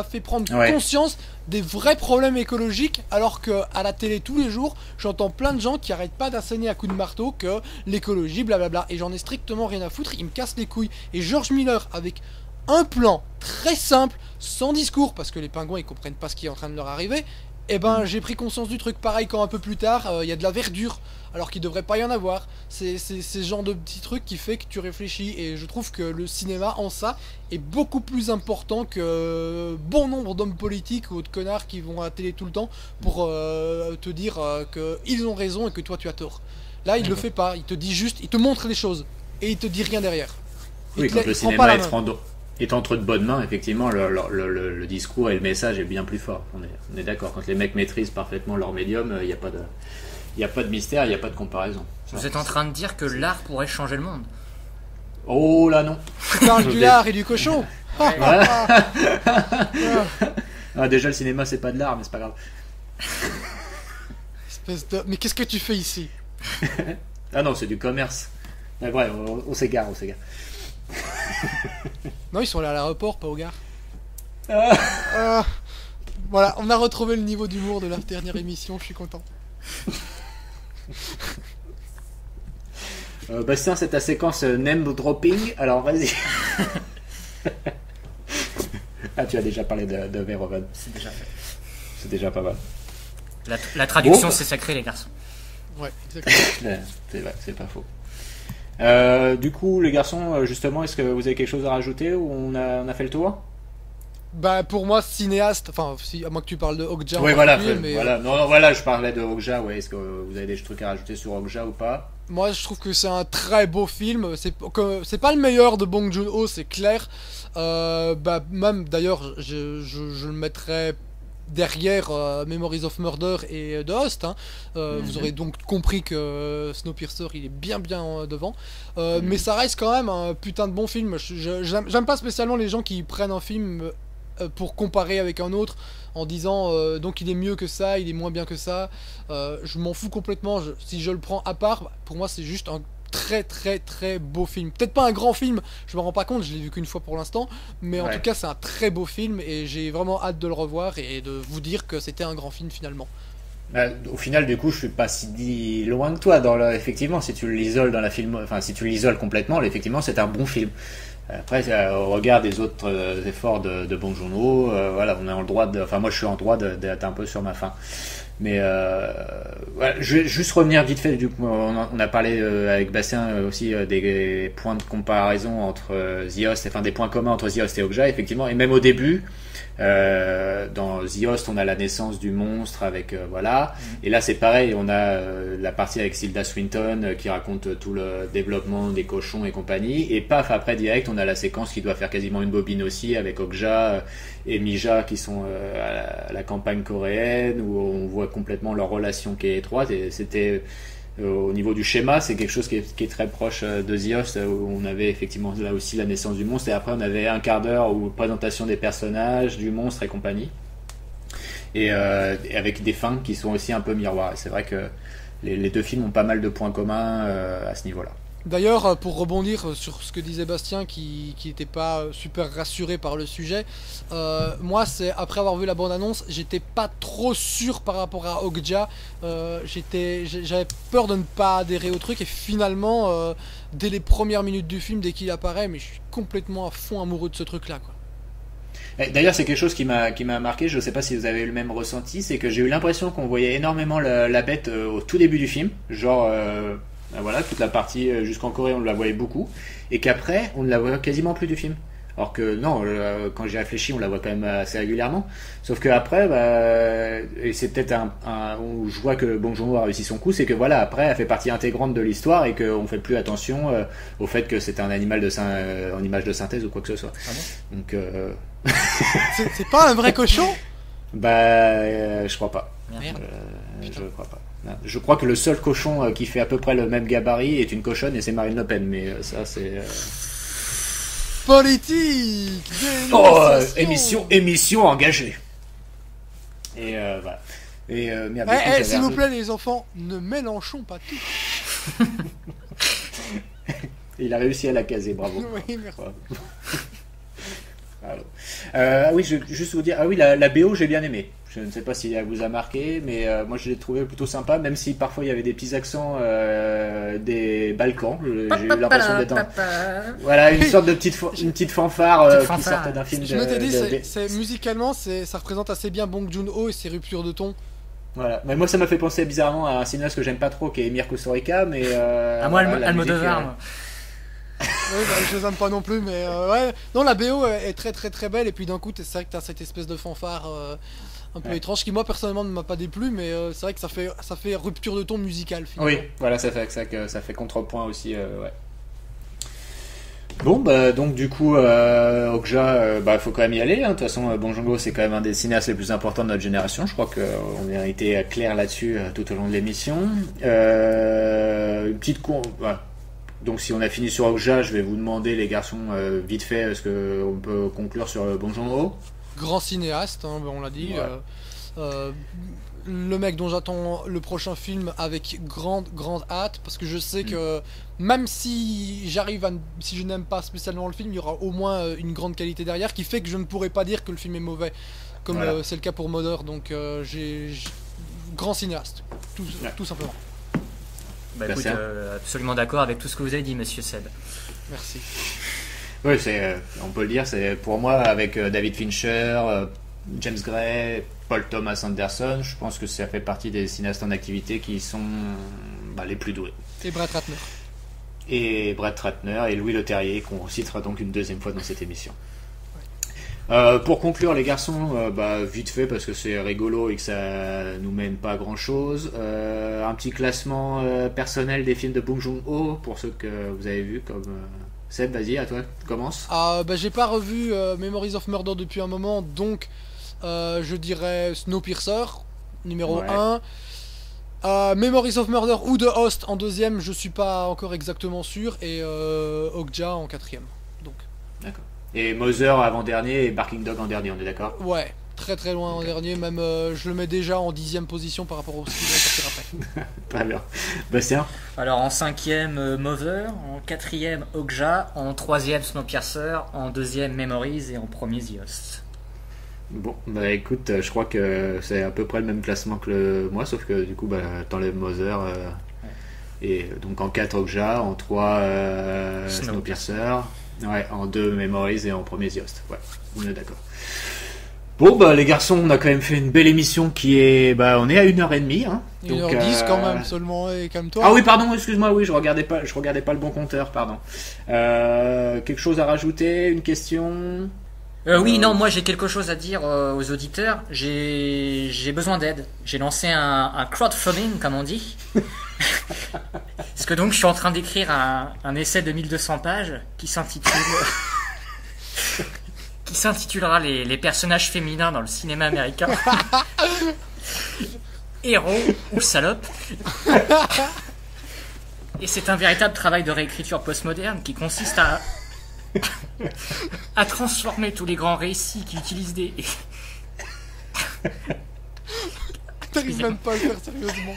fait prendre conscience des vrais problèmes écologiques, alors que à la télé tous les jours j'entends plein de gens qui arrêtent pas d'asséner à coups de marteau que l'écologie blablabla, et j'en ai strictement rien à foutre, ils me cassent les couilles. Et George Miller, avec un plan très simple, sans discours, parce que les pingouins ils comprennent pas ce qui est en train de leur arriver, et j'ai pris conscience du truc. Pareil quand un peu plus tard il y a de la verdure alors qu'il devrait pas y en avoir. C'est ce genre de petits trucs qui fait que tu réfléchis, et je trouve que le cinéma en ça est beaucoup plus important que bon nombre d'hommes politiques ou de connards qui vont à la télé tout le temps pour te dire qu'ils ont raison et que toi tu as tort. Là il le fait pas, il te dit juste, il te montre les choses et il te dit rien derrière. Oui, quand le cinéma est entre de bonnes mains, effectivement, le discours et le message est bien plus fort. On est d'accord. Quand les mecs maîtrisent parfaitement leur médium, il n'y a pas de mystère, il n'y a pas de comparaison. Vous êtes en train de dire que l'art pourrait changer le monde? Oh là non. Tu parles du lard et du cochon. Déjà le cinéma c'est pas de l'art, mais c'est pas grave. Mais qu'est-ce que tu fais ici? Ah non, c'est du commerce. Mais bref, on s'égare. Non, ils sont allés à l'aéroport, pas au gare. Voilà, on a retrouvé le niveau d'humour de la dernière émission, je suis content. Bastien, c'est ta séquence name dropping, alors vas-y. Ah, tu as déjà parlé de Verhoeven. C'est déjà fait. C'est déjà pas mal. La traduction, c'est sacré, les garçons. Ouais, exactement. C'est vrai, c'est pas faux. Du coup, les garçons, justement, est-ce que vous avez quelque chose à rajouter, ou on a fait le tour? Pour moi, cinéaste, enfin, à moins que tu parles de Okja. Oui, voilà, voilà, je parlais de Okja. Ouais, est-ce que vous avez des trucs à rajouter sur Okja ou pas? Moi, je trouve que c'est un très beau film. C'est pas le meilleur de Bong Joon-ho, c'est clair. Même d'ailleurs, je le mettrais derrière Memories of Murder et The Host. Vous aurez donc compris que Snowpiercer il est bien devant. Mais ça reste quand même un putain de bon film. J'aime pas spécialement les gens qui prennent un film pour comparer avec un autre en disant donc il est mieux que ça, il est moins bien que ça. Je m'en fous complètement. Si je le prends à part, pour moi c'est juste un très très très beau film. Peut-être pas un grand film, je me rends pas compte, je l'ai vu qu'une fois pour l'instant, mais en tout cas c'est un très beau film et j'ai vraiment hâte de le revoir et de vous dire que c'était un grand film finalement. Au final, du coup, je suis pas si loin que toi. Effectivement, si tu l'isoles dans la film, enfin si tu l'isoles complètement, effectivement, c'est un bon film. Après, au regard des autres efforts de Bong Joon-ho, voilà, on est en droit enfin moi, je suis en droit d'être un peu sur ma faim. Mais voilà, je vais juste revenir vite fait. Du coup, on a parlé avec Bastien aussi des points de comparaison entre The Host, enfin des points communs entre The Host et Okja, effectivement, et même au début. Dans The Host, on a la naissance du monstre avec voilà, et là c'est pareil, on a la partie avec Tilda Swinton qui raconte tout le développement des cochons et compagnie, et paf, après direct on a la séquence qui doit faire quasiment une bobine aussi avec Okja et Mija qui sont à la campagne coréenne, où on voit complètement leur relation qui est étroite, et c'était au niveau du schéma, c'est quelque chose qui est très proche de The Host, où on avait effectivement là aussi la naissance du monstre, et après on avait un quart d'heure où présentation des personnages, du monstre et compagnie, et avec des fins qui sont aussi un peu miroirs. Et c'est vrai que les deux films ont pas mal de points communs à ce niveau-là. D'ailleurs, pour rebondir sur ce que disait Bastien, qui n'était pas super rassuré par le sujet, moi, c'est après avoir vu la bande-annonce, j'étais pas trop sûr par rapport à Okja. J'avais peur de ne pas adhérer au truc, et finalement, dès les premières minutes du film, dès qu'il apparaît, mais je suis complètement à fond amoureux de ce truc-là, quoi. D'ailleurs, c'est quelque chose qui m'a marqué. Je sais pas si vous avez eu le même ressenti, c'est que j'ai eu l'impression qu'on voyait énormément la bête au tout début du film, genre. Voilà, toute la partie jusqu'en Corée, on la voyait beaucoup, et qu'après, on ne la voit quasiment plus du film. Alors que non, quand j'ai réfléchi, on la voit quand même assez régulièrement. Sauf que après, et c'est peut-être où je vois que Bong Joon-ho a réussi son coup, c'est que voilà, après, elle fait partie intégrante de l'histoire et qu'on fait plus attention au fait que c'est un animal en image de synthèse ou quoi que ce soit. Ah bon Donc, c'est pas un vrai cochon? je crois pas. Merde. Je crois pas. Je crois que le seul cochon qui fait à peu près le même gabarit est une cochonne, et c'est Marine Le Pen, mais ça c'est... Politique. Émission engagée. Et voilà. Et merde, s'il vous plaît les enfants, ne mélangeons pas tout. Il a réussi à la caser, bravo. Oui, merci. Oui, je vais juste vous dire, la BO j'ai bien aimé. Je ne sais pas si elle vous a marqué, mais moi je l'ai trouvé plutôt sympa, même si parfois il y avait des petits accents des Balkans. J'ai eu l'impression d'être voilà, une sorte de petite fanfare qui sortait d'un film. Je m'étais dit, musicalement, ça représente assez bien Bong Joon-ho et ses ruptures de ton. Voilà, mais moi ça m'a fait penser bizarrement à un cinéaste que j'aime pas trop, qui est Emir Kusturica, mais moi, Almodovar. Oui, je les aime pas non plus, mais ouais. Non, la BO est très très très belle, et puis d'un coup, c'est vrai que t'as cette espèce de fanfare un peu étrange qui, moi personnellement, ne m'a pas déplu, mais c'est vrai que ça fait rupture de ton musical finalement. Oui, voilà, ça fait contrepoint aussi, ouais. Bon, donc du coup, Okja, faut quand même y aller. De toute façon, Bong Joon-ho, c'est quand même un des cinéastes les plus importants de notre génération. Je crois qu'on a été clair là-dessus tout au long de l'émission. Une petite voilà. Donc si on a fini sur Okja, je vais vous demander, les garçons, vite fait, est-ce qu'on peut conclure sur Bong Joon-ho? Grand cinéaste, hein, on l'a dit. Ouais. Le mec dont j'attends le prochain film avec grande hâte, parce que je sais que même si si je n'aime pas spécialement le film, il y aura au moins une grande qualité derrière, qui fait que je ne pourrais pas dire que le film est mauvais, comme c'est le cas pour Mother. Donc j'ai grand cinéaste, tout simplement. Écoute, absolument d'accord avec tout ce que vous avez dit, monsieur Seb. Merci. Oui, on peut le dire, c'est pour moi, avec David Fincher, James Gray, Paul Thomas Anderson, je pense que ça fait partie des cinéastes en activité qui sont les plus doués. Et Brett Ratner. Et Brett Ratner et Louis Leterrier, qu'on citera donc une deuxième fois dans cette émission. Pour conclure, les garçons, vite fait, parce que c'est rigolo et que ça nous mène pas à grand chose, un petit classement personnel des films de Bong Joon-ho pour ceux que vous avez vus, comme Seb, vas-y, à toi, commence. J'ai pas revu Memories of Murder depuis un moment, donc je dirais Snowpiercer numéro 1, Memories of Murder ou The Host en deuxième, je suis pas encore exactement sûr, et Okja en quatrième. Donc. D'accord. Et Mother avant-dernier et Barking Dog en dernier, on est d'accord? Ouais, très très loin en dernier, même je le mets déjà en 10e position par rapport au ce qui va sortir après. Très bien. Bastien? Alors en 5e Mother, en 4e Okja, en 3e Snowpiercer, en 2e Memories et en 1er The Host. Bon, écoute, je crois que c'est à peu près le même classement que moi, sauf que du coup, t'enlèves Mother. Et donc en 4 Okja, en 3 Snowpiercer. Ouais, en 2 Memories et en 1er The Host. Ouais, on est d'accord. Bon, les garçons, on a quand même fait une belle émission qui est... on est à 1h30. Hein, 1h10 quand même, seulement, et calme-toi. Ah oui, pardon, excuse-moi, oui, je regardais pas le bon compteur, pardon. Quelque chose à rajouter? Une question? Oui, non, moi j'ai quelque chose à dire aux auditeurs. J'ai besoin d'aide. J'ai lancé un crowdfunding, comme on dit. Parce que donc je suis en train d'écrire un essai de 1200 pages qui s'intitulera les personnages féminins dans le cinéma américain. Héros ou salopes. Et c'est un véritable travail de réécriture postmoderne qui consiste à transformer tous les grands récits qui utilisent T'arrives même pas à le faire sérieusement.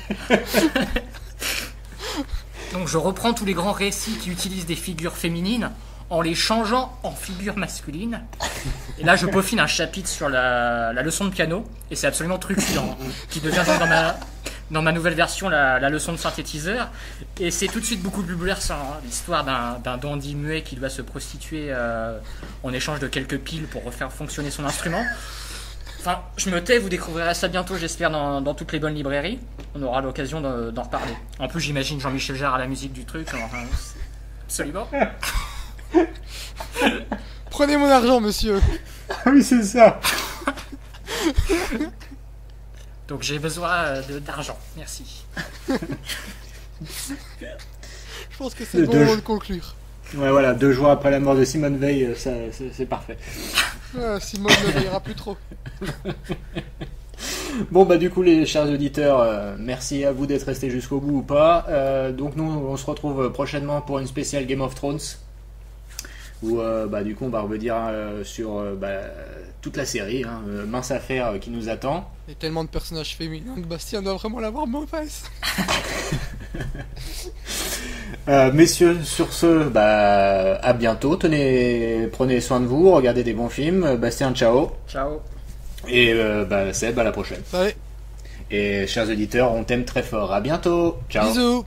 Donc je reprends tous les grands récits qui utilisent des figures féminines en les changeant en figures masculines. Et là je peaufine un chapitre sur la leçon de piano, et c'est absolument truculent, qui devient donc dans ma nouvelle version la leçon de synthétiseur. Et c'est tout de suite beaucoup plus bouleversant, hein, l'histoire d'un dandy muet qui doit se prostituer en échange de quelques piles pour refaire fonctionner son instrument. Enfin, je me tais, vous découvrirez ça bientôt, j'espère, dans toutes les bonnes librairies. On aura l'occasion d'en reparler. En plus, j'imagine Jean-Michel Jarre à la musique du truc. Enfin, absolument. Prenez mon argent, monsieur. Ah oui, c'est ça. Donc j'ai besoin d'argent, merci. Je pense que c'est le bon moment de conclure. Ouais, voilà, 2 jours après la mort de Simone Veil, ça, c'est parfait. Simone ne veillera plus trop. Bon, bah du coup, les chers auditeurs, merci à vous d'être restés jusqu'au bout ou pas. Donc nous, on se retrouve prochainement pour une spéciale Game of Thrones, où bah du coup, on va revenir sur toute la série, hein, mince affaire qui nous attend. Il y a tellement de personnages féminins que Bastien doit vraiment l'avoir mauvaise. Messieurs, sur ce, bah à bientôt. Prenez soin de vous, regardez des bons films. Bastien, ciao. Ciao. Et Seb, à la prochaine. Allez. Et chers auditeurs, on t'aime très fort. À bientôt. Ciao. Bisous.